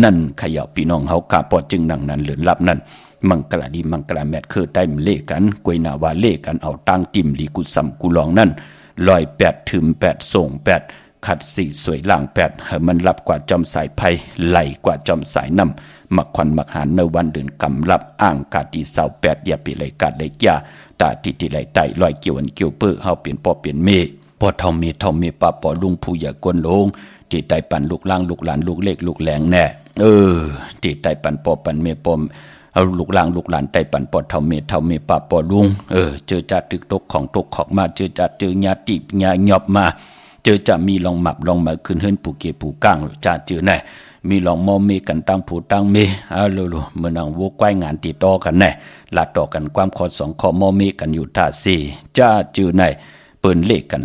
นั่นขยับพี่น้องเฮากะปอจึงนังนั้นเหลือนลับนั่นมังกระดีมังกระแมดคือได้เล่กันกวยนาวาเล่กันเอาตั้งติ่มลีกุสัมกุลองนั่น108ถึม8ส่ง8ขัด4สวยล่าง8ให้มันรับกว่าจอมสายไผไหลกว่าจอมสายน้ำมักควันมักหานในวันเดือนกำรับอ้างกาตี28อย่าไปไหลกาดไหลยาตาติไหลไตลอยเกี่ยวอันเกี่ยวเปื้อเฮาเปลี่ยนปอเปลี่ยนเมปอทอมเมปาปอลุงผู้ใหญ่กวนลงที่ไตปันลูกล่างลูกหลานลูกเล็กลูกแหลงแน่ที่ไตปันปอปันเมปอมเอาลูกล่างลูกหลานไตปันปอเท่าเมปาปอลุงเจอจัดตึกตกของตกของมาเจอจัดเจอญาติญาหยอบมาเจอจะมีลองหมับลองมาขึ้นเฮิรนปูเกปูก้างจะเจอแน่มีลองมอเมกันตั้งผู้ตั้งเมเมื่อนางโวกไว้งานติดต่อกันแน่ลาต่อกันความขอ2ข้อมอเมกันอยู่ท่า4จะเจอแน่เปิ้นเลขกัน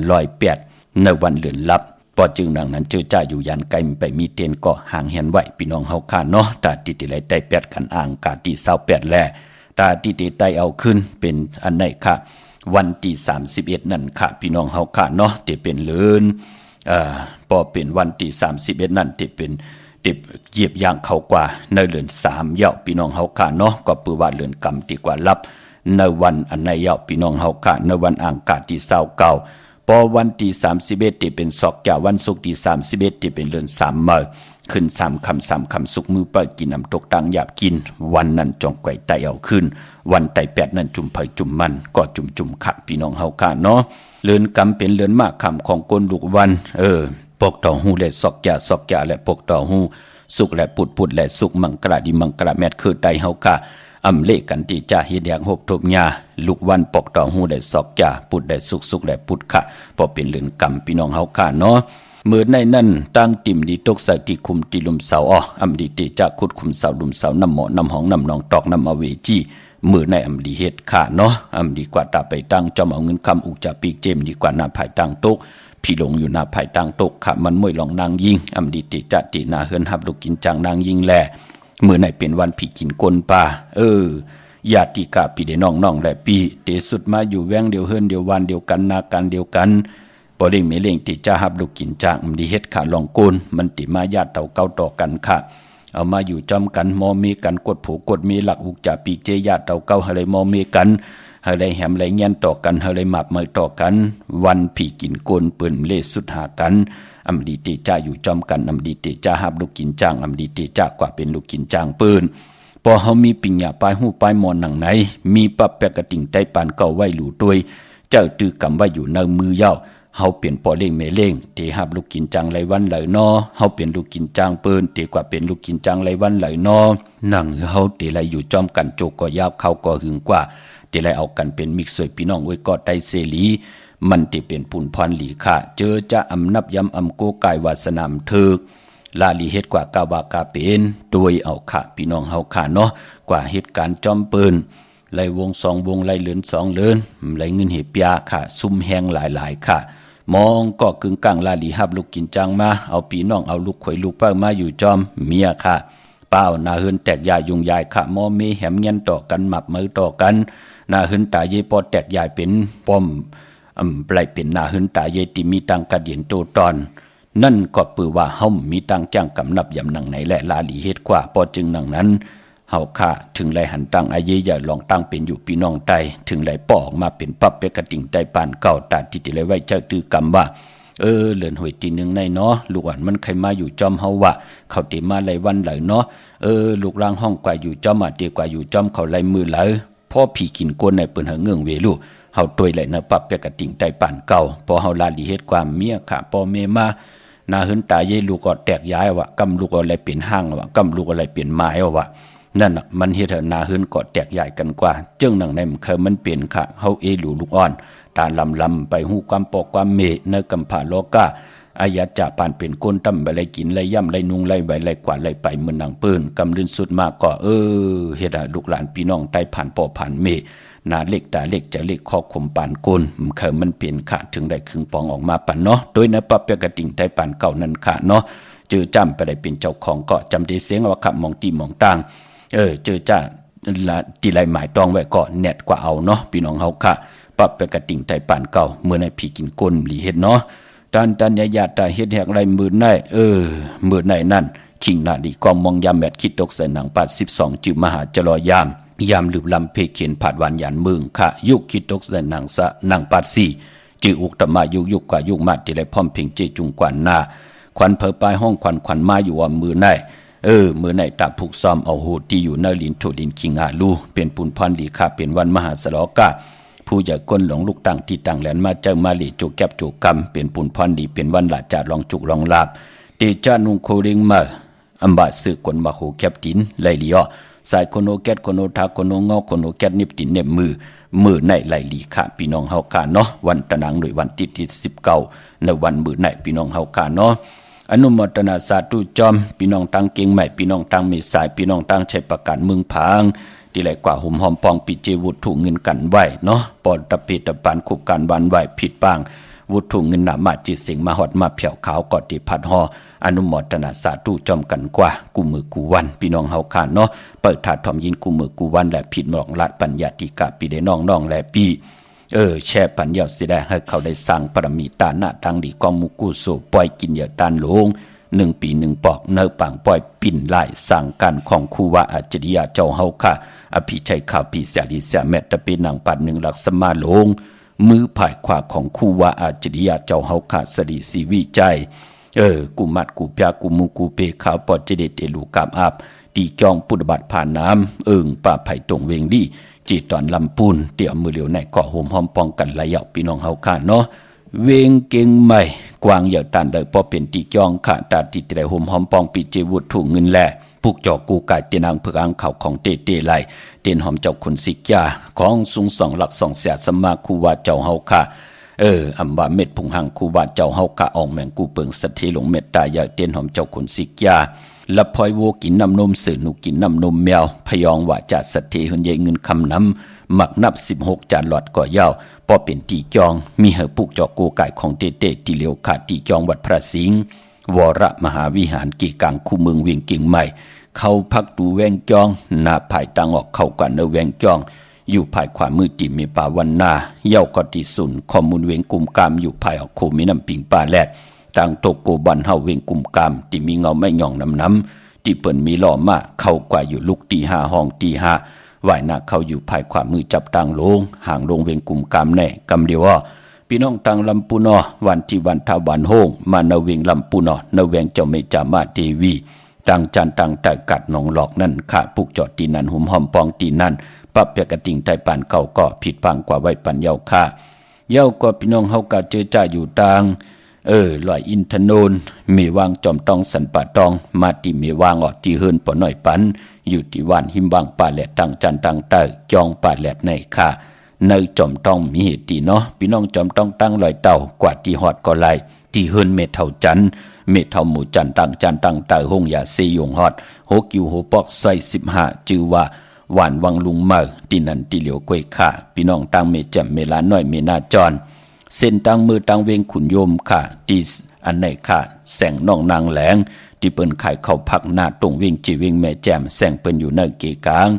108ในวันเลือนลับพอจึงดังนั้นเจอจ้าอยู่ยันไกลไปมีเตียนก็ห่างเหียนไหวพี่น้องเฮาข้าเนาะตาติไหลไต8กันอ่างกาตี28แลตาติไตเอาขึ้นเป็นอันไหนค่ะวันที่31นั่นค่ะพี่น้องเฮาข้าเนาะที่เป็นเลือนพอเป็นวันที่31นั่นที่เป็นเหยียบย่างเข้ากว่าในเดือน3เย่าพี่น้องเฮาข้าเนาะก็ปือว่าเดือนกำดีกว่ารับในวันอันไหนเย่าพี่น้องเฮาข้าในวันอ่างกาที่29พอวันที่31ที่เป็นศอกแก่วันศุกร์ที่31ที่เป็นเดือน3มื้อขึ้น3คำสุกมือไปกินน้ำตกตังหยาบกินวันนั้นจองไก่ไตเอาขึ้นวันไต8นั้นจุ่มไผจุ่มมันก็จุ่มค่ะพี่น้องเฮาค่ะเนาะเลือนกำเป็นเลือนมากคำของกลลูกวันปกต่อหูและศอกแก่และปกต่อหูสุกและปุดและสุกมังกระดีมังกระแมดคือไตเฮาค่ะอำเลกันที่จะเฮ็ดอย่างหบทบญาลูกวันปกต่อหูได้ศอกจ่าปุดได้สุกและปุดค่ะพอเป็นเรือนกรรมพี่น้องเฮาค่ะเนาะมื้อในนั้นตั้งติ่มดีตกใส่ที่คุมที่ลุมเสาอำดีติจะขุดคุมเสาลุมเสาน้ำหมอน้ำหองน้ำนองตอกน้ำอเวจีมื้อในอำดีเฮ็ดค่ะเนาะอำดีกว่าตาไปตั้งจอมเอาเงินคำอุกจะปีกเจมดีกว่าหน้าภายตั้งตกพี่ลงอยู่หน้าภายตั้งตกค่ะมันมวยลองนางยิงอำดีติจะติหน้าเฮือนหับลูกกินจังนางยิงแลเมื่อไหนเป็นวันผีกินกลป่าญาติกาพี่ได้น้องและพี่เตสุดมาอยู่แวงเดียวเฮินเดียววันเดียวกันนากันเดียวกันบ่ได้มีเล่งที่จะหับลูกกินจางมันดีเฮ็ดขาลองโกนมันติมาญาติเต่าเก่าต่อกันค่ะเอามาอยู่จอมกันมอมีกันกดผูกดมีหลักอุกจะปีเจญาติเต่าเก่าให้เลยมอมีกันให้เลยแหมเลยเงี้ยนต่อกันให้เลยหมับเมยต่อกันวันผีกินโกนเปิ้นเลสุดหากันอำดีติจะอยู่จอมกันอำดีติจะหับลูกกินจางอำดีติจะกว่าเป็นลูกกินจางเปิ้นพอเฮามีปิญญาปลายหูปลายมอนหนังไหนมีปะแปกกระติ่งไตปานเก่าไว้หลู่ด้วย เจ้าตื้อกำไว้อยู่ในมือเย้าเฮาเปลี่ยนปอเล่งแม่เล่งที่หับลูกกินจังไรวันไหลนอเฮาเปลี่ยนลูกกินจังเปิ้นดีกว่าเป็นลูกกินจังไรวันไหลนอนั่งเฮาตีไรอยู่จอมกันโจกก็ยาวเข้าก็หึงกว่าตีไรเอากันเป็นมิกสวยพี่น้องไว้ก็ได้เสรีมันที่เป็นปุ่นพรหลีค่ะเจอจะอำนับยำอำโกกายวาสนามเถิกลาลีเฮ็ดกว่ากาวากาเป็นโดยเอาค่ะพี่น้องเฮาค่ะเนาะกว่าเหตุการณ์จอมปืนไล่วงสองวงไล่เหลือนสองเหลือนไล่เงินเหียบยาค่ะซุ่มแหงหลายๆค่ะมองก็กึ่งกลางลาลีฮับลูกกินจังมาเอาพี่น้องเอาลูกข่อยลูกเป้ามาอยู่จอมเมียค่ะเป้านาเฮินแตกยายยุงยายค่ะมอมีแหมเงียนต่อกันหมับมือต่อกันนาเฮินตาเยปอแตกยายเป็นป้อมปลายเป็นนาหึนตาเยติมีตังกระเดียนโตตอนนั่นก็ปือว่าเฮามีตังจ้างกำนับยำหนังไหนและลาลีเฮ็ดกว่าพอจึงหนังนั้นเฮาค่ะถึงไหลหันตังอาเยอย่าลองตั้งเป็นอยู่พี่น้องใต้ถึงไหลปอกมาเป็นปับเป็กกระติ่งใต้ปานเก่าตาที่ติเลยไว้เจ้าตื้อกำว่าเลื่อนหวยตีนึงในเนาะลูกอ่อนมันใครมาอยู่จอมเฮาว่าเขาติมาไหลวันไหลเนาะลูกร่างห้องกว่าอยู่จอมดีกว่าอยู่จอมเขาไหลมือไหลพ่อผีกินก้นในเปิ้นหาเงื่องเวลูเฮาตัวไหลนะปับเป็กกระติ่งใต้ปานเก่าพอเฮาลาลีเฮ็ดความเมียค่ะพ่อแม่มานาหึนตาเยลูกก็แตกย้ายว่ากำลูกอะไรเปลี่ยนห้างว่ากำลูกอะไรเปลี่ยนไม้ว่านั่นน่ะมันเฮ็ดให้นาหึนก็แตกย้ายกันกว่าจึงหนังในมันเคยมันเปลี่ยนค่ะเฮาลูกอ่อนตาลำไปฮู้ความปอกความเมในกำผาโลกาอายะจะปานเป็นก้นตำไปไรกินไรย่ำไรนุงไรไว้ไรกว่าไรไปเหมือนหนังปืนกำลื่นสุดมากก็เฮ็ดให้ลูกหลานพี่น้องใต้ผ่านปอผ่านเมนาเล็กตาเล็กจะเล็กคอคมปานก้นเคยมันเปลี่ยนค่ะถึงได้ครึ่งปองออกมาปันเนาะโดยในปับเปียกระติ่งใต้ปานเก่านั่นค่ะเนาะเจอจำไปได้เป็นเจ้าของก็จำได้เสียงว่าขับมองตีมองต่างเจอจ้าตีไรหมายตองไว้ก็แนดกว่าเอาเนาะพี่น้องเฮาค่ะปับเปียกระติ่งใต้ปานเก่าเมื่อในพี่กินก้นหลีเฮ็ดเนาะตันญาตาเฮ็ดแหกไรมือในมือในนั่นชิงนาดีกองมองยามแมดคิดตกใส่หนังปัด12จือมหาจรอยามลืบลำเพเขียนผาดวันยันเมืองค่ะยุคคิดตกใส่หนังสะหนังปัด4จืออุกตมายุกกว่ายุกมาที่ไรพร้อมเพ่งเจจุงกวนหน้าควันเผอปลายห้องควันมาอยู่ว่ามือในมือในตาผูกซ้อมเอาโหดที่อยู่ในลินโถดินคิงอาลูเป็นปุนพันดีค่ะเป็นวันมหาสลอกาผู้ใหญ่ก้นหลงลูกต่างที่ต่างแหลนมาเจ้ามาลีจุกแก็บจุกกำเป็นปุนพันดีเป็นวันหลาจาลองจุกลองลาบเดจานุงโคเริงมาอัมบาสึกคนมาโหแก็บตินไลลีอ้อสายโคโนแกตโคโนทาโคโนงอโคโนแกตนิบตินเนบมือในไลลีค่ะพี่น้องเฮาค่ะเนาะวันตะนังหน่วยวันที่19ในวันมือในพี่น้องเฮาค่ะเนาะอนุโมทนาสาธุจอมพี่น้องตั้งเก่งใหม่พี่น้องตั้งมีสายพี่น้องตั้งใช้ประกาศเมืองผางที่ไหลกว่าหุ่มหอมปองปีเจวุฒถูกเงินกันไว้เนาะปอดตะเปตะปานคุบการวันไหวผิดปางวุฒถูกเงินหนามาจิตเสียงมาหอดมาเผี่ยวขาวกอดติพัดหออนุโมทนาสาธุจอมกันกว่ากูมือกูวันพี่น้องเฮาค่ะเนาะเปิดถาดทอมยินกูมือกูวันและผิดมองลัดปัญญาติกะปีได้น้องและปีแช่ปัญญาสิได้ให้เขาได้สร้างปรมีตาหน้าทางดีกองมุกุโสปล่อยกินเหยื่อตานหลง1 ปี 1 ปอกเนื้อปังปล่อยปิ่นลายสั่งการของครูวาอาจริยาเจ้าเฮาค่ะอภิชัยข่าวปีเสียดีเสียแมตตะเป็นนางปัด1 หลักสมาหลงมือผายขวาของครูวาอาจริยาเจ้าเฮาค่ะสดีสีวิจัยกูมัดกูพยากูมูกูเปขาวปอดเจเดเตลูกามอาบตีจองปุตบัตผ่านน้ำป่าไผ่ตรงเวงดีจีตอนลำปูนเตี่ยวมือเหลียวในเกาะโฮมหอมปองกันระยะพี่น้องเฮาค่ะเนาะเวงเก่งใหม่กวางเหยาตันเดยพอเป็นตีจองค่ะตาติดแต่โฮมหอมปองปีเจวุฒถูกเงินแลผูกจอกกูกายเตนางเพื่ออังเขาของเตไหลเตนหอมเจ้าคุณสิกยาของสูง2 หลัก2 เสียสมาคูวาเจ้าเฮาค่ะอัมบาเม็ดพุงหังคูบาเจ้าเฮากะอองแมงกูเปิงสะเทหลงเม็ดตายาเตียนหอมเจ้าขุนสิกยาละพอยโวกินน้ำนมสื่อหนูกินน้ำนมแมวพยองว่าจะสะเทหุนใหญ่เงินคำน้ำหมักนับ16 จานหลอดก่อยาวพอเป็นตีจองมีเหอปุกจอกโกไก่ของเตตีเหลียวขาดตีจองวัดพระสิงห์วรมหาวิหารกีกลางคู่เมืองเวียงเก่งใหม่เข้าพักดูแวงจองหน้าภายตังออกเข้ากันเนแวงจองอยู่ภายขวามือติมีป่าวันนาเย่ากอติสุนข้อมูลเวงกุมกามอยู่ภายออกโคมีน้ำปิงป่าแลดต่างโตโกบันเฮาเวงกุมกามที่มีเงาไม่หย่องน้ำที่เปิ่นมีหล่อมาเข้ากว่าอยู่ลุกตี5ห้องตี5ว่ายหน้าเข้าอยู่ภายขวามือจับตังลงห่างลงเวงกุมกามแน่กำเดียวว่าพี่น้องตังลำปูนอวันที่วันทาวันโฮงมาเนเวงลำปูนอเนเวงเจ้าเมจามาเทวีตังจันตังแต่กัดหนองหลอกนั่นข้าปุกจอดตีนันหุ่มหอมปองตีนั่นปับเปียกระติ่งไทยปานเก่าก็ผิดพังกว่าไว้ปันเยาค่า เย้าก็พี่น้องเฮากะเจอจ่าอยู่ต่างลอยอินทนนมีวางจอมตองสันป่าตองมาติมีวางออกที่เฮินปอหน่อยปันอยู่ที่วานหิมบางป่าแหลดตังจันตังเตอจองป่าแหลดในค่ะในจอมตองมีเหตุเนาะพี่น้องจอมตองตั้งลอยเต่ากว่าที่ฮอดก็ไลที่เฮินเมเท่าจันเมเท่าหมู่จันตังเตอหงยาเซยงฮอดโหกิวโหปอกใส่15จือว่าหวานวังลุงเมอที่นันที่เหลียวกวยค่ะพี่น้องตั้งเมแจ่มเมลาน้อยเมนาจรเส้นตั้งมือตั้งเวงขุนโยมค่ะที่อันไหนค่ะแสงน้องนางแหลงที่เปิ้นขายเข้าพักหน้าตรงเวงจีเวงแม่แจ่มแสงเปิ้นอยู่ในเกกลาง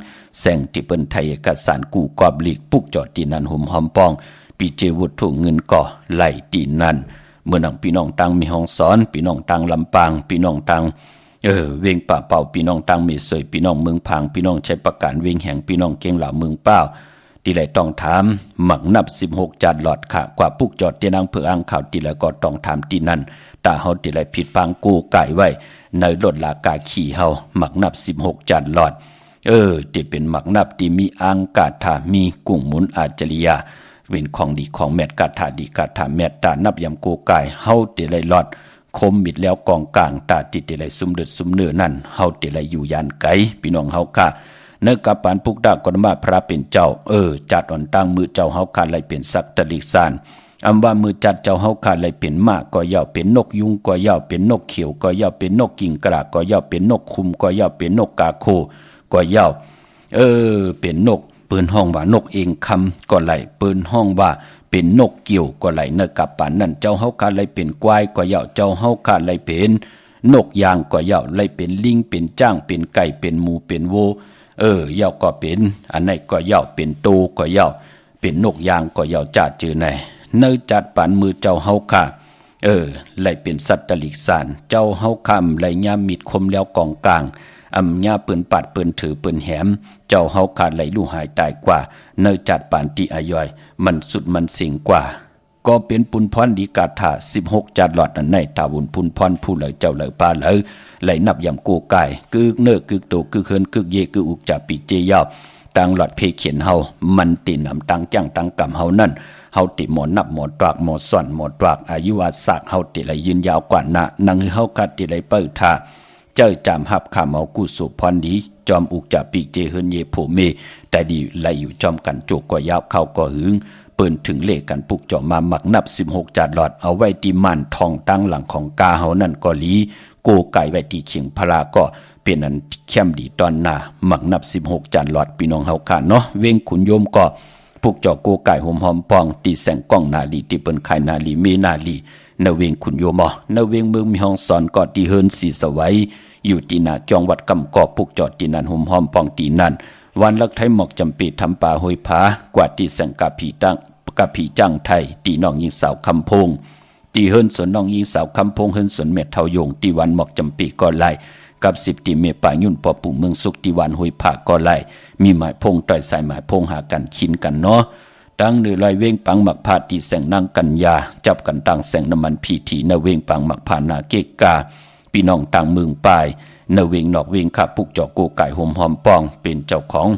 แสงที่เปิ้นไทยเอกสารกูกอบลีกปุกจอดที่นั่นหุ่มหอมปองปีเจวุฒถูกเงินก่อไหลที่นั่นเมื่อนังพี่น้องตั้งมีห้องสอนพี่น้องตั้งลำปางพี่น้องตั้งเวงป่าเป่าพี่น้องตั้งมีเสยพี่น้องเมืองพังพี่น้องใช้ประการเวงแห่งพี่น้องเก่งเหล่าเมืองเป้าที่ไหลต้องถามหมักนับ16จานหลอดค่ะกว่าปุกจอดที่นางเพื่ออ้างข่าวที่ไหลก็ต้องถามที่นั่นตาเฮาที่ไหลผิดพังกูไก่ไว้ในรถลากาขี่เฮาหมักนับ16จานหลอดที่เป็นหมักนับที่มีอังกาถามีกุ้งหมุนอาจริยาเป็นของดีของแมดกาถาดีกาถาแมดตานับยำกูไก่เฮาที่ไหลหลอดคมมิดแล้วกองกลางตาติที่ไหลซุ่มเดือดซุ่มเนื้อนั่นเฮาที่ไหลอยู่ยานไกพี่น้องเฮาค่ะเนื้อกับปานพุกดากรมาพระเป็นเจ้าจัดอ่อนตั้งมือเจ้าเฮาขาดไหลเป็นสักตลิสานอำว่ามือจัดเจ้าเฮาขาดไหลเป็นมากก็ย่าเป็นนกยุงก็ย่าเป็นนกเขียวก็ย่าเป็นนกกิ่งกระก็ย่าเป็นนกคุมก็ย่าเป็นนกกาโคก็ย่าเป็นนกปืนห้องว่านกเองคำก็ไหลปืนห้องว่าเป็นนกเกี่ยวก็ไหลเนื้อกับปานนั่นเจ้าเฮาขาดไหลเป็นควายก็ย่าเจ้าเฮาขาดไหลเป็นนกยางก็ย่าไหลเป็นลิงเป็นจ้างเป็นไก่เป็นหมูเป็นโวเหย้าก็เป็นอันไหนก็เหย้าเป็นโตก็เหย้าเป็นนกยางก็เหย้าจัดจือไหนเนื้อจัดปานมือเจ้าเฮาค่ะไหลเป็นสัตตลิกสานเจ้าเฮาคำไหลยามมิดคมแล้วกองกลางอำญาปืนปัดปืนถือปืนแหมเจ้าเฮาขาดไหลลู่หายตายกว่าเนื้อจัดปานที่อายอยมันสุดมันสิงกว่าก็เป็นปุนพรดีกาถา16จัดหลอดนั้นในตาวุนปุนพรผู้เลยเจ้าเลยป้าเลยไหลนับยำกูไก่กึกเนื้อกึกโตกึกเฮินกึกเยกึกอุกจ่าปีเจยาวตังหลอดเพเขียนเฮามันตีนำตังจ้างตังกำเฮานั่นเฮาติหมอนับหมอตรากหมอส่อนหมอตรากอายุวาสากเฮาติไหลยืนยาวกว่านะนังเฮากัดติไหลเปิดท่าเจ้าจำหับข้าเมากูสุพรดีจอมอุกจ่าปีเจเฮินเยผู้เมแต่ดีไหลอยู่จอมกันจุกก็ยาวเข้าก็หึงเปิ้นถึงเลขกันปุกเจาะมาหมักนับ16จานหลอดเอาไว้ที่ม่านทองตั้งหลังของกาเฮานั่นก็ลีโกไก่ไว้ที่เขียงพลาก็เป็นอันเข้มดีตอนหน้าหมักนับ16จานหลอดพี่น้องเฮาค่ะเนาะเวงขุนโยมก็ปุกเจาะโกไก่หอมหอมปองตีแสงก้องนาลีที่เปิ้นไข่นาลีเมนาลีนเวงขุนโยมนเวงเมืองมีห้องสอนก็ที่เฮินสีสวัยอยู่ที่หน้าจองวัดกำกอบปุกเจาะที่นั่นหอมหอมปองที่นั่นวันลักไทยหมอกจำปีทำป่าห้วยผากว่าที่แสงกะผีตั้งกะผีจังไทยตีน้องยิงสาวคำพงตีเฮินสวนน้องยิงสาวคำพงเฮินสวนเม็ดเทาโยงตีวันหมอกจำปีก็ไล่กับ10ตีเมป่ายุ่นปอปุ่งเมืองสุกตีวันห้วยผาก็ไล่มีหมายพงต่อยสายหมายพงหากันขินกันเนาะตั้งเนือลอยเว้งปังหมักพาตีแสงนางกัญญาจับกันตั้งแสงน้ำมันพีทีนเว้งปังหมักพานาเกกาพี่น้องต่างเมืองปลายนเวงนอกเวงขับปุกเจาะโกไก่หอมหอมปองเป็นเจ้าของ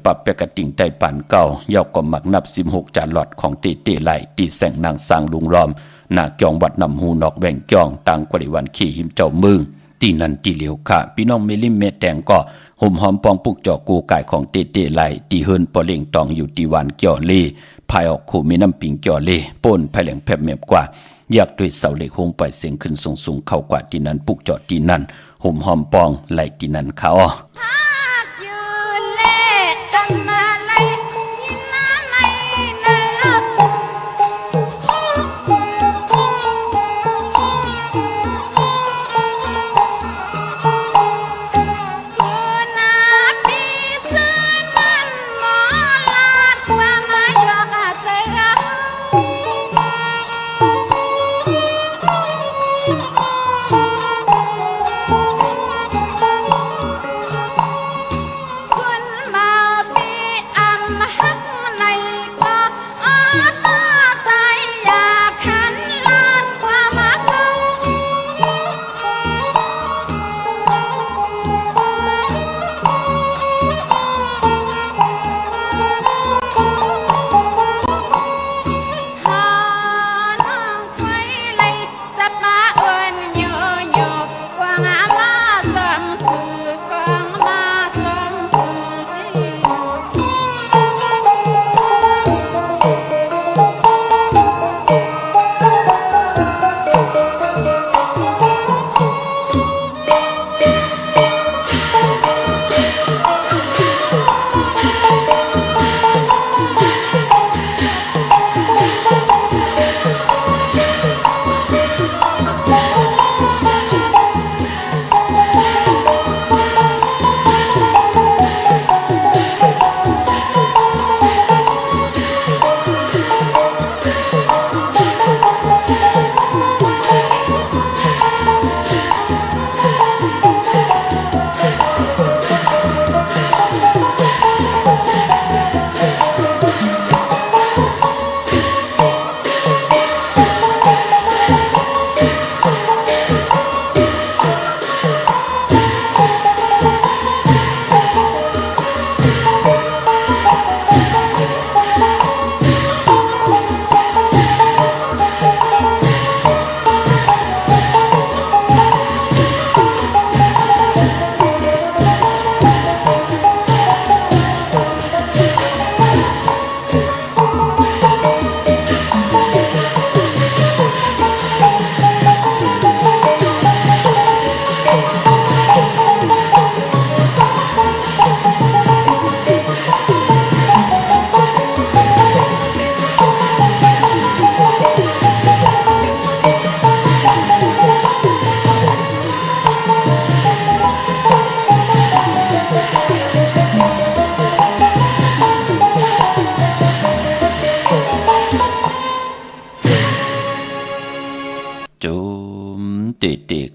ปรับเปกติ่งใจป่านเก่าเย้าก็หมักนับ16จานหลอดของเตเตไหลตีแสงนางสร้างลุงล้อมหน้าจองวัดนำหูนอกแบ่งจองต่างกว่าวันขี่หิมเจ้ามึงตีนันตีเหลียวค่ะพี่น้องเมลิมเมแตงก็หอมหอมปองปุกเจาะโกไก่ของเตเตไหลตีเฮินปอเล่งตองอยู่ตีวันเกี่ยวเล่ภายออกขู่มีน้ำปิงเกี่ยวเล่ป่นภายแหลงแผบเมียบกว่าอยากด้วยเสาเหล็กหงไปเสียงขึ้นสูงเข้ากว่าที่นั้นปุกเจาะที่นั่นหอมหอมปองไหลที่นั่นเขายืนเล่จนมาไล่ยินน้ำไม่เนื้อนาปีซื้อมันหมอลาดว่ามาหยอกเสือคุณมาปี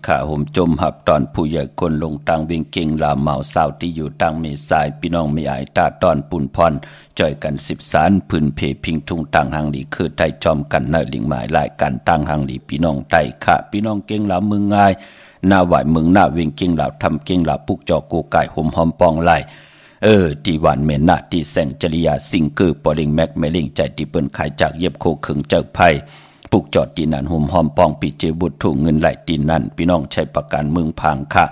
ขาห่มจมหับตอนผู้ใหญ่คนลงตังเวียงเก่งลาวเหมาสาวที่อยู่ตังเมสายพี่น้องไม่อายตาตอนปุ่นพรจ่อยกัน10 สารพื้นเพพิงทุ่งตังหังหลีคือไทยจอมกันเนอลิงหมายหลายกันตังหังหลีพี่น้องไตขะพี่น้องเก่งลาวมึงง่ายหน้าไหวมึงหน้าเวียงเก่งลาวทำเก่งลาวปุกจอกูไก่ห่มหอมปองไหลตีวันเมนาตีแสงจริยาสิงเกอร์ปอลิงแม็กเมลิงใจตีเปิ้นขายจากเย็บโคขึงเจ้าไพ่ปุกจอดตีนันห่มหอมปองปีเจบุตรถูกเงินไหลตีนันพี่น้องใช้ประกันเมืองพังค่ะ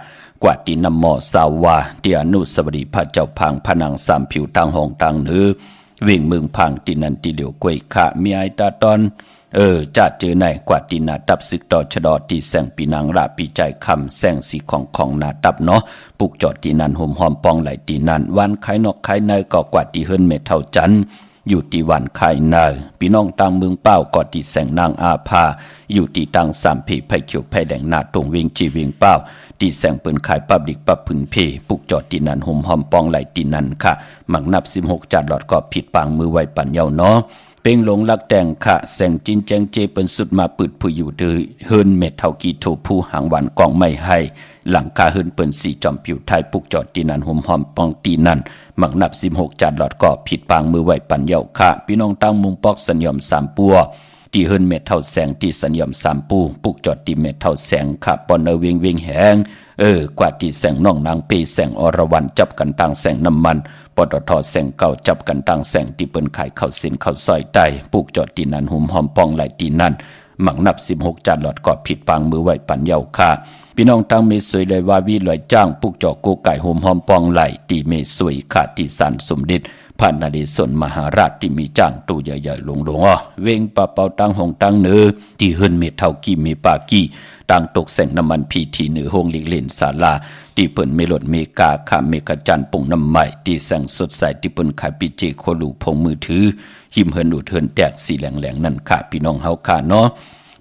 กว่าตีนำหมอสาวาเตียนุสวดีพระเจ้าพังผนังสามผิวตังหองตังเนื้อเวียงเมืองพังตีนันตีเหลียวกวยค่ะมีไอตาตอนจัดเจอในกว่าตีนาตับศึกต่อชะดอตีแสงปีนางระปีใจคำแสงสีของนาตับเนาะปุกจอดตีนันห่มหอมปองไหลตีนันวันไข่นอกไข่ในก็กว่าตีเฮิรนเมเท่าจันอยู่ตีวันไข่ในพี่น้องตังเมืองเป้าก็ตีแสงนางอาภาอยู่ตีตังสามผีไผ่เขียวไผ่แดงนาตรงเวียงจีเวียงเป้าตีแสงเปินขายปับดิกปับพื้นเพปุกจอดตีนันห่มหอมปองไหลตีนันค่ะหมักนับ16จัดหลอดก็ผิดปางมือไว้ปันเยาเนาะเป่งหลงลักแดงขะแสงจินแจงเจเปิ้นสุดมาปืดผู้อยู่ดือเฮิรนเม็ดเท่ากีโถผู้หางหวานกองไม่ให้หลังคาเฮิรนเปิ้นสีจอมผิวไทยปุกจอดตีนันห่มหอมปองตีนันหมักนับ16จัดหลอดก็ผิดปางมือไว้ปันเยาค่ะพี่น้องตั้งมุงปอกสัญญอม3ปัวตีเฮิรนเม็ดเท่าแสงตีสัญญอม3ปูปุกจอดตีเม็ดเท่าแสงค่ะปอนเวียงเวียงแหงกว่าตีแสงน้องนางเปแสงอรวรรณจับกันตั้งแสงน้ำมันปตทแสงเก่าจับกันตั้งแสงที่เปิ้นขายข้าวสินข้าวซอยไตปลูกจอดตีนันหุ่มหอมปองไหลตีนันหมักนับ16จัดหลอดก็ผิดปางมือไหวปันเยาค่ะพี่น้องตั้งเมสวยเลยว่าวีลอยจ้างปลูกจอโกไก่หุ่มหอมปองไหลตีเมสวยขาดที่สันสมเด็จพระนเรศวรมหาราชที่มีจ้างตู้ใหญ่ๆหลงเวงปะเปาตั้งหงตั้งเนื้อที่เฮิรนเมเท่ากี้มีปากี้ต่างตกแสงน้ำมันพีทีเหนือห้องลิกเลนศาลาที่เปิ่นเมลดเมกาขามเมกะจันปุ่งน้ำใหม่ที่แสงสดใสที่เปิ่นขายปิเจโคลูพงมือถือหิมเฮินดูเทินแตกสีแหลงๆนั่นค่ะพี่น้องเฮาค่ะเนาะ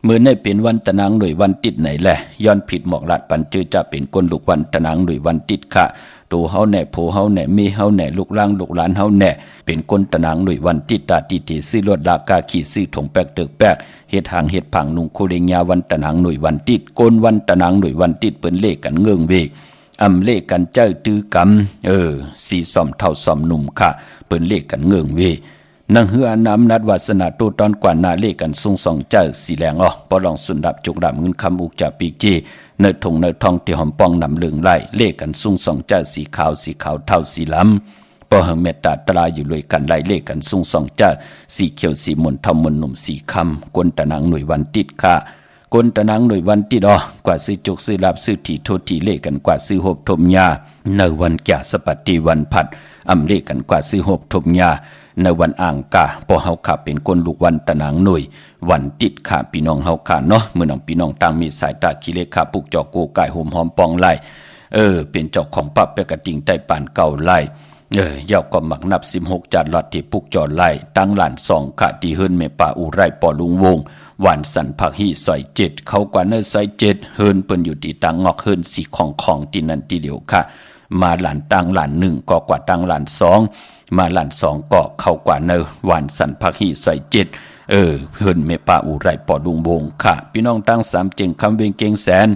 เมื่อในเป็นวันตะนางหน่วยวันติดไหนแหละย้อนผิดหมอกลัดปันจือจะเป็นก้นลูกวันตะนางหน่วยวันติดค่ะตัวเฮาแหน่โผเฮาแหน่มีเฮาแหน่ลูกล่างลูกหลานเฮาแหน่เป็นก้นตะนางหน่วยวันติดตาติติซื้อรถลากาขี่ซื้อถงแปกเตึกแปกเฮ็ดหางเฮ็ดผังนุงโคเรงยาวันตะนางหน่วยวันติดก้นวันตะนางหน่วยวันติดเปิ้นเลขกันเงื่องเวกอำเลขกันเจ้าตื้อกำสีซ่อมเท่าซ่อมหนุ่มค่ะเปิ้นเลขกันเงื่องเวนังเฮือน้ำนัดวาสนาตัวตอนกว่านาเลกันทรงสองเจ้าสีแหลงปอลองสุนดับจุกดับเงินคำอุกจากปีเจเนทงเนทองที่หอมปองนำเหลืองไล่เลกันทรงสองเจ้าสีขาวเท่าสีล้ำปอเฮเมตตาตราอยู่เลยกันไล่เลกันทรงสองเจ้าสีเขียวสีมนเท่ามนหนุ่มสีคำกวนตะนังหน่วยวันติดค่ะกวนตะนังหน่วยวันติดกว่าซื้อจุกซื้อลาบซื้อถีโทถีเลกันกว่าซื้อหบทมยาในวันแก่สปัตติวันผัดอำเลกันกว่าซื้อหบทมยาในวันอ่างกาพอเฮาขับเป็นคนลูกวันตะนางหน่วยวันติดขาพี่น้องเฮาขาเนาะเมื่อน้องพี่น้องต่างมีสายตาขี้เลขาปุกจอโกไก่ห่มหอมปองไล่เป็นเจ้าของปั๊บเปกระติงใต้ปานเก่าไล่ยาวก็หมักนับ16จัดลอดที่ปุกจอไล่ตั้งหลาน2ขาที่เฮิรนเมป่าอุไรปอลุงวงหวานสันผักฮีซอย7เขากว่าเนอซอย7เฮิรนเปิ้นอยู่ที่ตังงอกเฮิรนสีของที่นั่นที่เดียวค่ะมาหลานตังหลาน1ก็กว่าตังหลาน2มาหลาน2ก็เข้ากว่าเนอหวานสันผักฮีซอย7เฮิรนเมป่าอุไรปอลุงวงค่ะพี่น้องตั้ง3เจงคำเวงเกงแสน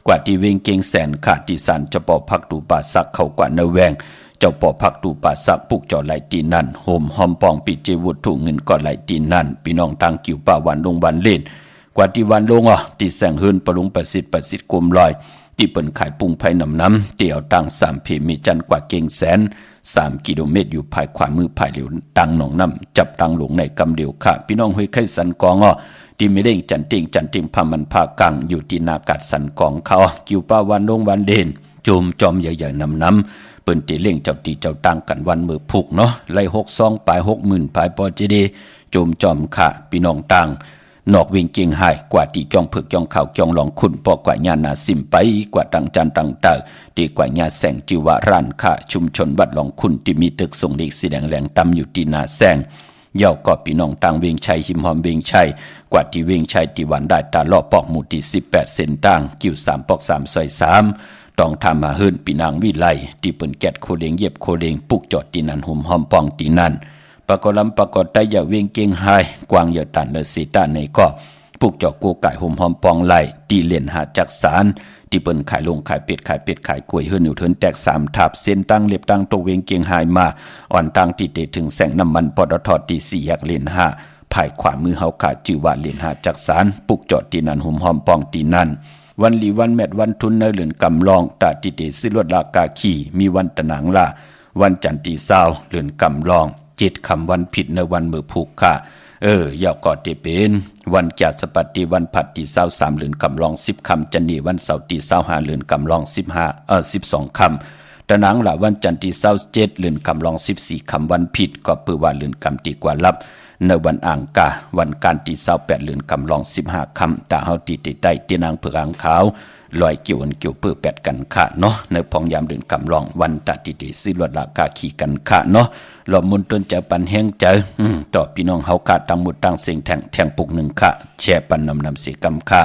กว่าที่เวงเกงแสนค่ะที่สันจะปอพักตูป่าสักเข้ากว่าเนอแวงเจ้าปอพักตูป่าสักปุกจอไหลตีนั่นโฮมหอมปองปิเจวุฒถูกเงินก่อไหลตีนั่นพี่น้องตั้งกิ่วป่าวันลงวันเล่นกว่าที่วันลงที่แสงเฮิรนปลุงประสิทธิ์กลมลอยที่เปิ้นขายปุงไผ่น้ำเตี่ยวตั้ง3เพมีจันกว่าเกงแสน3กิโลเมตรอยู่ภายขวามือภายเหลียวตังหนองน้ำจับตังหลงในกำเดียวค่ะพี่น้องห้วยไข่สันกองที่ไม่เด้งจันติงพามันพากังอยู่ที่นากัดสันกองเขากิ่วป่าวันลงวันเด่นโจมจอมใหญ่ๆน้ำเปิ้นตีเล่งเจ้าตีเจ้าตังกันวันมือผูกเนาะไล่62ปลาย60,000ปลายปอจีดีโจมจอมค่ะพี่น้องตังนอกเวงเกียงหายกว่าตีจ้องเผือกจ้องข่าวจ้องหลองคุณปอกว่าญานาสิมไปกว่าตังจันตังเตอดีกว่าญาแสงจิวาร้านค่ะชุมชนบัดหลองคุณที่มีตึกส่งเด็กสีแดงแหลงตำอยู่ที่นาแสงเย่าก็พี่น้องตังเวงชัยหิมหอมเวงชัยกว่าที่เวงชัยที่วันได้ตาล่อปอกหมู่ที่18เส้นตังกิ้ว3ปอก3ซอย3ต้องทำมาเฮิรนปีนางวิไลที่เปิ้นแกดโคเลงเย็บโคเลงปุกจอดตีนันหุ่มหอมปองตีนันปะกอลำปะกอไตอย่าเวียงเกียงไฮกวางอย่าตันเนสีตาในก็ปุกจอดโกไก่หุ่มหอมปองไลตีเล่นหาจักสารท ที่เปิ้นขายลงขายเป็ดขายกล้วยเฮือนอยู่เทินแตก3ทับเส้นตั้งเล็บตั้งตกเวงเกียงหายมาอ่อนตั้งที่เตถึงแสงน้ำมันปตทตี4แยกเลน5ภายขวามือเฮาขาจื่อว่าเลน5จักสารปุกจอดที่นั่นหุ่มหอมปองตีนั่นวันลีวันแมดวันทุนในเหลือนกำลองตาติเตซื้อรถลากาขี่มีวันตะหนังล่ะวันจันทร์ที่20เหลือนกำลอง7ค่ำวันผิดในวันมือผูกค่ะยาวกอดเป็นวันจัดสปัตติวันผัดที่23เหลือนกำลอง10ค่ำจันนีวันเสาร์ที่25เหลือนกำลอง12ค่ำตะหนังล่ะวันจันทร์ที่27เหลือนกำลอง14ค่ำวันผิดก็เปื้อว่าเหลือนกำตีกว่าลับในวันอ่างกาวันการที่28เหลือนกำลอง15ค่ำตาเฮาตีใต้เตียนางเผือกอ่างขาวลอยเกี่ยวเปื้อ8กันค่ะเนาะในพองยามเดือนกำลองวันตาติซื้อรถลากาขี่กันค่ะเนาะหลอมมุนต้นจะปันแห้งใจต่อพี่น้องเฮาค่ะตั้งหมดตั้งเสียงแทงปุก1ค่ะแชร์ปันนำเสียกำค่ะ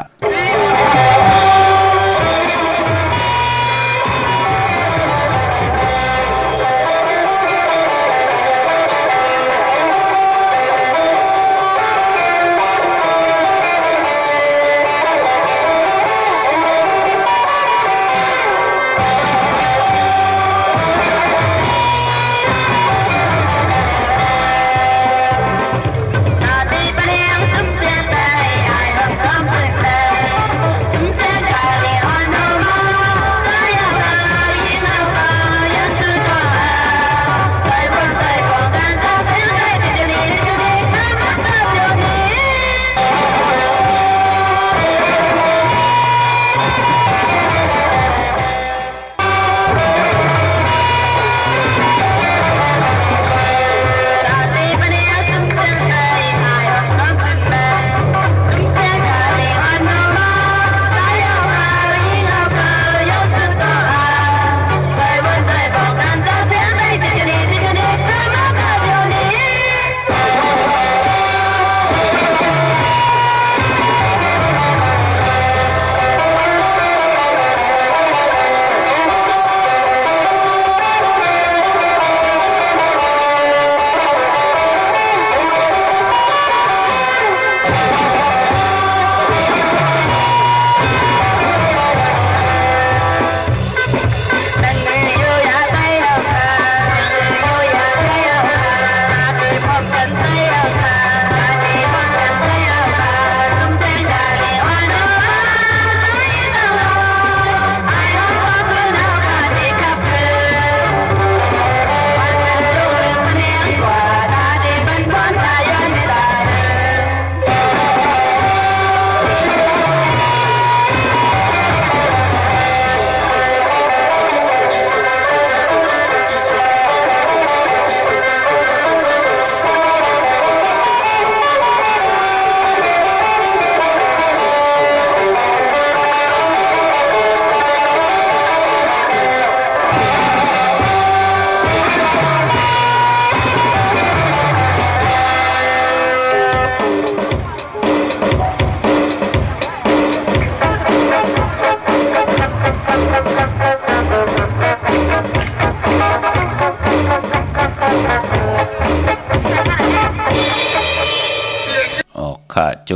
โจ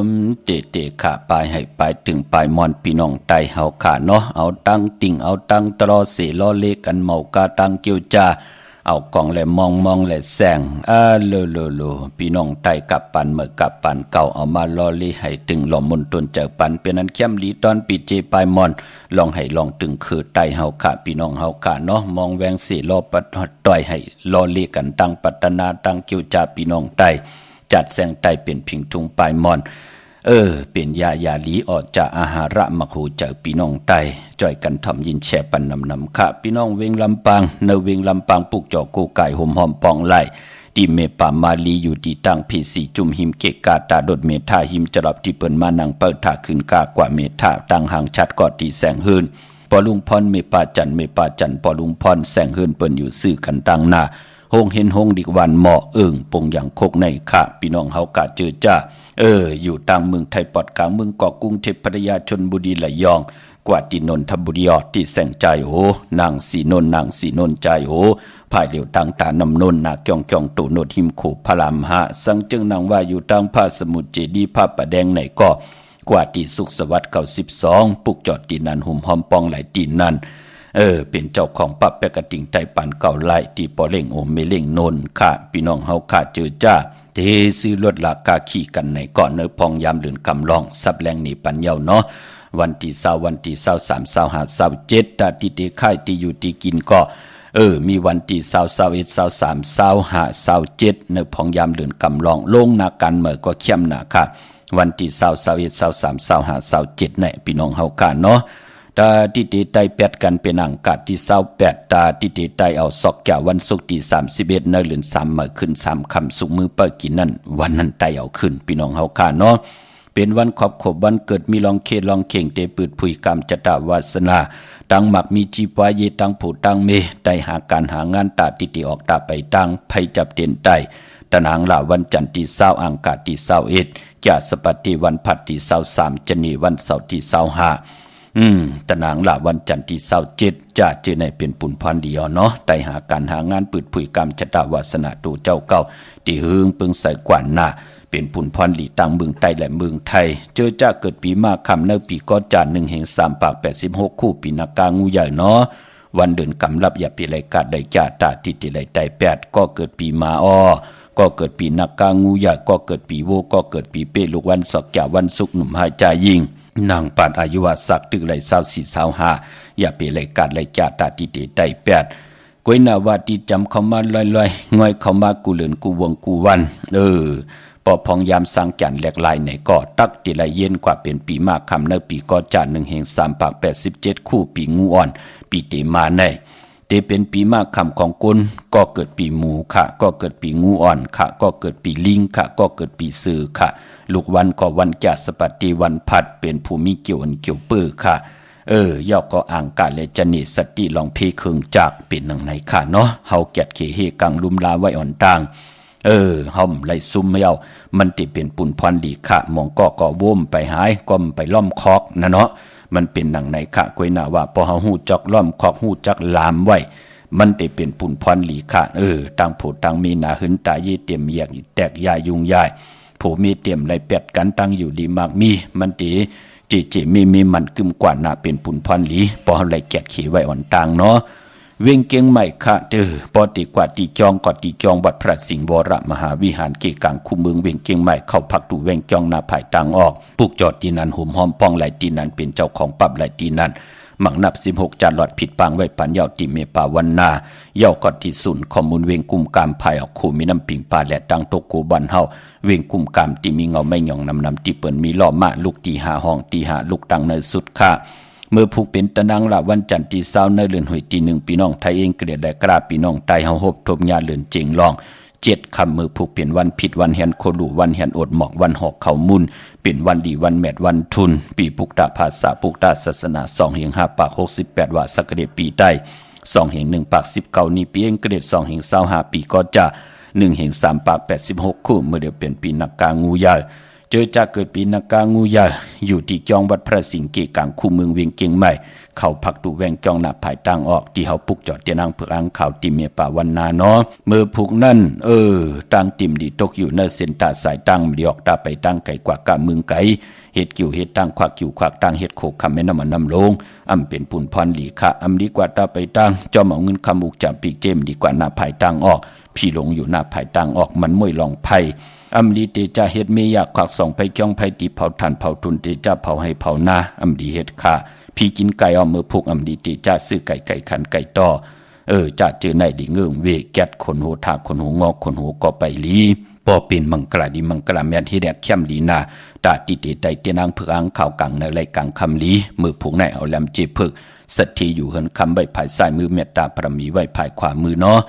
มเตะขาปลายให้ปลายถึงปลายมอนพี่น้องไตเฮาขาเนาะเอาตั้งติ่งเอาตั้งตรอเสล้อเลกันเมากาตั้งเกี่ยวจ้าเอากล่องแลมองแลแสงโลพี่น้องไตกับปันเมื่อกับปันเก่าเอามาล้อเลให้ตึงหล่อมนตนเจอปันเป็นนั้นเข้มลีตอนปีเจปลายมอนลองให้ลองตึงคือไตเฮาขาพี่น้องเฮาขาเนาะมองแวงเสล้อปัดต่อยให้ล้อเลกันตั้งปัตนาตั้งเกี่ยวจ้าพี่น้องไตจัดแสงไตเป็นพิงทุงปลายมอนเป็นยาหลีออกจากอาหาระมะหูเจอพี่น้องไตจ่อยกันทำยินแช่ปันนำค่ะพี่น้องเวงลำปางเนเวงลำปางปลูกจอกูไก่ห่มหอมปองไหลที่เมป่ามาลีอยู่ที่ตั้งพีสีจุ่มหิมเกกาตาดดเมธาหิมจรับที่เปิ้นมานังเปิดถาขึ้นกากว่าเมธาตั้งห่างชัดกอดที่แสงหืนปอลุงพรเมป่าจันปอลุงพรแสงหืนเปิ้นอยู่ซื่อกันตั้งหน้าหงเห็นหงดิกวันเหมาะปงอย่างโคกในค่ะพี่น้องเฮากะเจอจ้าอยู่ต่างเมืองไทยปอดกลางเมืองเกาะกรุงเทพพัทยาชลบุรีระยองกว่าที่นนทบุรีออดที่แสงใจโหนางสีนนใจโหภายเหลียวต่างตานำนนนาเกียงตุโนดหิมขู่พระรามหะสังจึงนางว่าอยู่ต่างพระสมุทรเจดีย์พระประแดงไหนก็ กว่าที่สุขสวัสดิ์92ปุกจอดตีนันหุ่มหอมปองหลายตีนันเป็นเจ้าของปับแปกระติ่งไตปันเก่าไล่ที่ปอเล่งโอมเมเล่งนนค่ะพี่น้องเฮาค่ะเจอจ้าเทซื้อรถลากาขี่กันในก่อนเนอพองยามเดือนกำลองซับแรงหนีปันเยาเนาะวันที่20วันที่23 25 27ตาที่เตค่ายที่อยู่ที่กินก็มีวันที่20 21 23 25 27เนอพองยามเดือนกำลองลงนากันเมื่อก็เข้มหนาค่ะวันที่20 21 23 25 27เนี่ยพี่น้องเฮาค่ะเนาะตาที่เตไตแปดกันเป็นอังกาศที่28ตาที่เตไตเอาซอกแก่วันศุกร์ที่31ในเดือน3มื้อขึ้น3ค่ำสุกมื้อเปิดกินนั่นวันนั้นไตเอาขึ้นพี่น้องเฮาค่ะเนาะเป็นวันครอบครบวันเกิดมีลองเคลองเข่งเตปืดผุยกรรมจตาวาสนาตั้งหมักมีจีปวายตั้งผู้ตั้งเมไตหาการหางานตาติติออกตาไปตั้งไผจับเตียนไตตะนางละวันจันทร์ที่20อังคารที่21จะสปัตติวันพัดที่23จะนีวันเสาร์ที่25ตะนางละวันจันทร์ที่27จะเจอในเป็นปุนพรเดียวเนาะไตหาการหางานปืดผุยกรรมจตาวาสนาตูเจ้าเก่าที่หึงปึงใส่กว่าหน้าเป็นปุ่นพรหลีตังเมืองไทยและเมืองไทยเจอจ้าเกิดปีมากคำเนปีก็จาน1แห่ง3ปาก86คู่ปีนากางูใหญ่เนาะวันเดือนกำลับอย่าปีไรกาดได้จ่าตาติติไรไต8ก็เกิดปีมาอ้อก็เกิดปีนากางูใหญ่ก็เกิดปีโวก็เกิดปีเปลูกวันศอกแก่วันศุกร์หนุ่มหายใจยิงนางปัดอายุวสักตึกไร24 25อย่าปีไรกาดไรจ่าตาติติไต8ก้อยนาวาดีจำเขามาลอยๆง่อยเขามากูเหลือนกูวงกูวันปอพองยามสังจันแหลกลายในก่อตักติละเย็นกว่าเป็นปีมากคำเนปีก็จาน1แห่ง3ปาก87คู่ปีงูอ่อนปีเตมาในเตเป็นปีมากคำของกุลก็เกิดปีหมูค่ะก็เกิดปีงูอ่อนค่ะก็เกิดปีลิงค่ะก็เกิดปีสือค่ะลูกวันก็วันจัสปฏิวันพัดเป็นภูมิเกี่ยวอันเกี่ยวปื้อค่ะย่อก็อ่างกาเลจเนสติลองเพเคืองจากเป็นหนังในค่ะเนาะเฮาแกดเขเฮกังลุมลาไว้อ่อนต่างห่มไหลซุ่มไม่เอามันติเป็นปุ่นพรดีค่ะมองก็ว่มไปหายก้มไปล่อมคอกนะเนาะมันเป็นหนังไหนค่ะกวยหน้าว่าพอเฮาหูจักล่อมคอกหูจักลามไว้มันติเป็นปุ่นพรหลีค่ะต่างผู้ต่างมีหนาหึนตายีเตรียมแยกแตกยายยุงยายผู้มีเตรียมไหลเป็ดกันตั้งอยู่ดีมากมีมันติจีมีมันกึมกว่าหน้าเป็นปุ่นพรหลีพอเฮาไหลแกดขี่ไว้อ่อนต่างเนาะเวียงเกียงใหม่ค่ะปอติกว่าตีจองกอตีจองวัดพระสิงห์วรมหาวิหารเกกังคุเมืองเวียงเกียงใหม่เข้าพักดูเวียงจองนาภายต่างออกปุกจอดตีนันหุ่มหอมป้องไหลตีนันเป็นเจ้าของปับไหลตีนันหมักนับ16จานหลอดผิดปางไว้ปันเยาติเมปาวันนาเยากอดที่สุนข้อมูลเวียงกุมกามภายออกคู่มีน้ำปิงปลาและตังตกกูบันเฮาเวียงกุมกามที่มีเงาไม่หย่องนำที่เปิ้นมีล้อมาลูกตีหาห้องตีหาลูกตังในสุดค่ะเมื่อผูกเป็นตะนางละวันจันทร์ที่20ในเดือนหวยที่1พี่น้องไทยเองเกลียดได้กราบพี่น้องไตเฮาฮบทบญาเลือนเจิงลอง7ค่ำมือผูกเป็นวันผิดวันแหนโคลูวันแหนอดหมอกวันหอกเขามุนเป็นวันดีวันแมดวันทุนปีปุกตะภาษาปุกตะศาสนา2แห่ง5ปาก68ว่าสักเดปีใต้2แห่ง1ปาก19นี้ปีเองเกลียด2แห่ง25ปีก็จะ1แห่ง3ปาก86คู่เมื่อเดียวเป็นปีนักกางูยาเจอจากเกิดปีนากางูยาอยู่ที่จองวัดพระสิงห์เกกังคู่เมืองเวียงเกียงใหม่เขาพักดูแวงจองหน้าภายต่างออกที่เขาปุกจอดเตียนางเผือกอังข่าวติเมียป่าวันนาเนาะเมื่อผูกนั่นตั้งติมดีตกอยู่ในเส้นตาสายตั้งดีออกตาไปตั้งไก่กว่ากะเมืองไก่เฮ็ดกิ่วเฮ็ดตั้งควักกิ่วควักตั้งเฮ็ดโคคำแม่น้ำมันน้ำลงเป็นปุ่นพรหลีค่ะดีกว่าตาไปตั้งจอมเอาเงินคำอุกจับปีกเจมดีกว่าหน้าภายตั้งออกพี่หลงอยู่หน้าภายตั้งออกมันมวยลองไผ่ลีเตจาเฮ็ดเมียากขวักส่องไปจ้องไผตีเผาทันเผาทุนเตจาเผาให้เผาหน้าดีเฮ็ดค่ะพี่กินไก่เอามือผูกดีเตจาซื้อไก่ขันไก่ต่อจะเจอในดิเงื่งเวแกดคนหูทาคนหูงอกคนหูก็ไปลีปอเป็นมังกราดีมังกราแม่นที่แดกเข้มลีนาตาติเตไตเตนางเผือกอังข่าวกังในไรกังคำลีมือผูกในเอาแหลมเจพึกสัตทีอยู่เหินคำใบภายซ้ายมือเมตตาพระมีไว้ภายขวามือเนาะ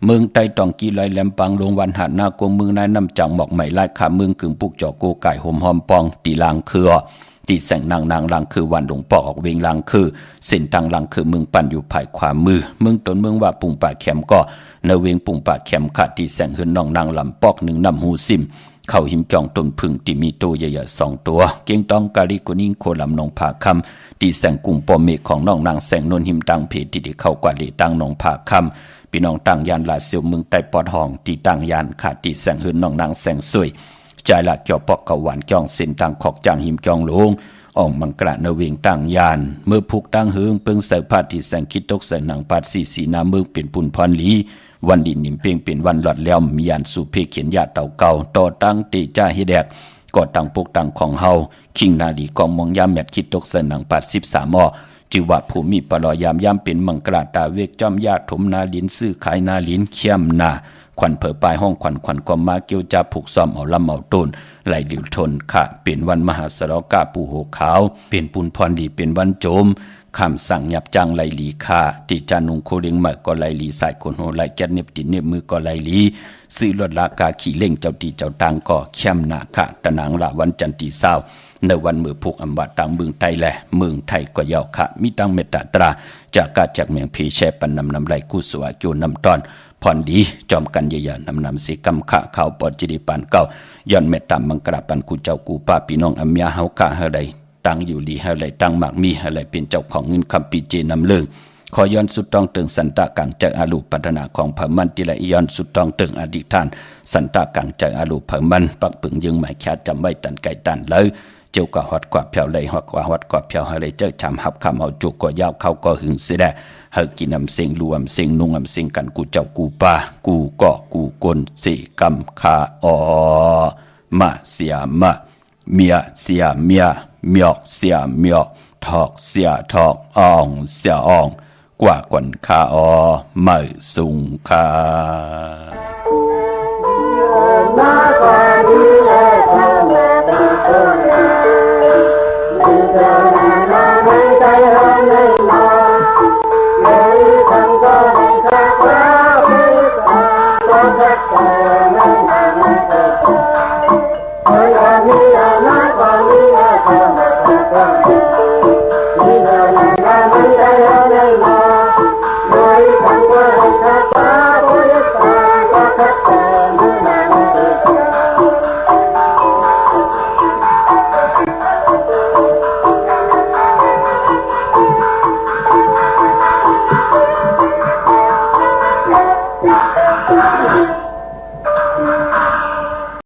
เมืองไตตองกีลอยแหลมปังลงวันหาดนากงเมืองนายน้ำจังหมอกไหมไล่ขาเมืองกึ่งปุกจอโกไก่หอมหอมปองตีลางคือตีแสงนางลางคือวันหลงปอกออกเวงลางคือเส้นทางลางคือเมืองปั่นอยู่ภายขวามือเมืองต้นเมืองว่าปุ่งป่าแคมก็ในเวงปุ่งป่าแคมขาดตีแสงหืนน้องนางลำปอกหนึ่งน้ำหูซิมเข้าหิมจองต้นพึ่งที่มีตัวใหญ่ๆ2ตัวเก่งตองกาลิกุนิ่งโคลำนองผาคำตีแสงกุ่งปอเมฆของน้องนางแสงนนหิมตังเพที่เข้ากว่าเลตังนองผาคำพี่น้องต่างยานลาเซียวเมืองไต้ปอดห้องตีต่างยานขาดตีแสงหืนน้องนางแสงสวย ใจละเกี่ยวปอกกะหวานจ้องเส้นต่างขอกจางหิมจองลงอ่องมังกระนเวงต่างยานเมื่อผูกตั้งเฮืองเปิงเสพาที่แสงคิดตกใส่หนังปาดสีนาเมืองเป็นปุ่นพรลีวันดินนิมเปียงเป็นวันหลอดแล้วมียานสู่เพเขียนยาเต่าเก่าต่อตั้งเตจ้าเฮแดกก็ตั้งปกตั้งของเฮาคิงนาดีกองมองยามแมดคิดตกใส่หนังปาด13อ้อจิวะภูมิปลอยามย่ำเป็นมังกราตาเวกจอมญาติถมนาลินซื้อขายนาลินเขี้ยมนาควันเผอปลายห้องควันกอมมาเกี่ยวจาผูกซ้อมเอาลำเอาต้นไหลหลิวทนค่ะเป็นวันมหาสรกาปูโหขาวเป็นปุนพรดีเป็นวันโจมคำสั่งหยับจังไหลหลีค่าติจานุงโคเลียงใหม่ก็ไหลหลีสายคนโหไหลแกนเน็บติดเน็บมือก็ไหลหลีซื้อรถลากาขี่เล่งเจ้าตีเจ้าตังก็เข้มหนาค่ะตะนางละวันจันทีเศร้าในวันมือผูกอำบัดตังเมืองไทยแหละเมืองไทยก็ยาวค่ะมีตังเมตตาตราจากกาจากเมืองพีแชปันนำไหลกู้สวาเกี่ยวนำตอนพรดีจอมกันเยอะๆนำสีกำขะข่าวปอจิริปันเก้าย้อนเมตตามังกราปันกูเจ้ากูป้าพี่น้องอำยาเฮาค่ะเฮาใดตั้งอยู่ลีเฮาใดตั้งมากมีเฮาใดเป็นเจ้าของเงินคำปีเจนำเลิงขอย้อนสุดต้องเติงสันตะกังจากอาลูปัฒนาของพมันติละย้อนสุดต้องเติงอดีตท่านสันตะกังจากอาลูพมันปักปึงยึงหมายแค่จำไว้ตันไก่ตันเลยเจ้าก็ฮอดกว่าเพียวเลยฮอดกว่าเพียวเฮาเลยเจ้าชำหับคำเอาจุกก็ยาวเข้าก็หึงเสียได้เฮากินน้ำเสียงรวมเสียงนุ่งน้ำเสียงกันกูเจ้ากูป้ากูก็กูกลสีกำคาอมาเสียมาเมียเสียเมียเมียกเสียเมียกทอกเสียทอกอ่องเสียอ่องกว่ากวนคาไม่สุงคา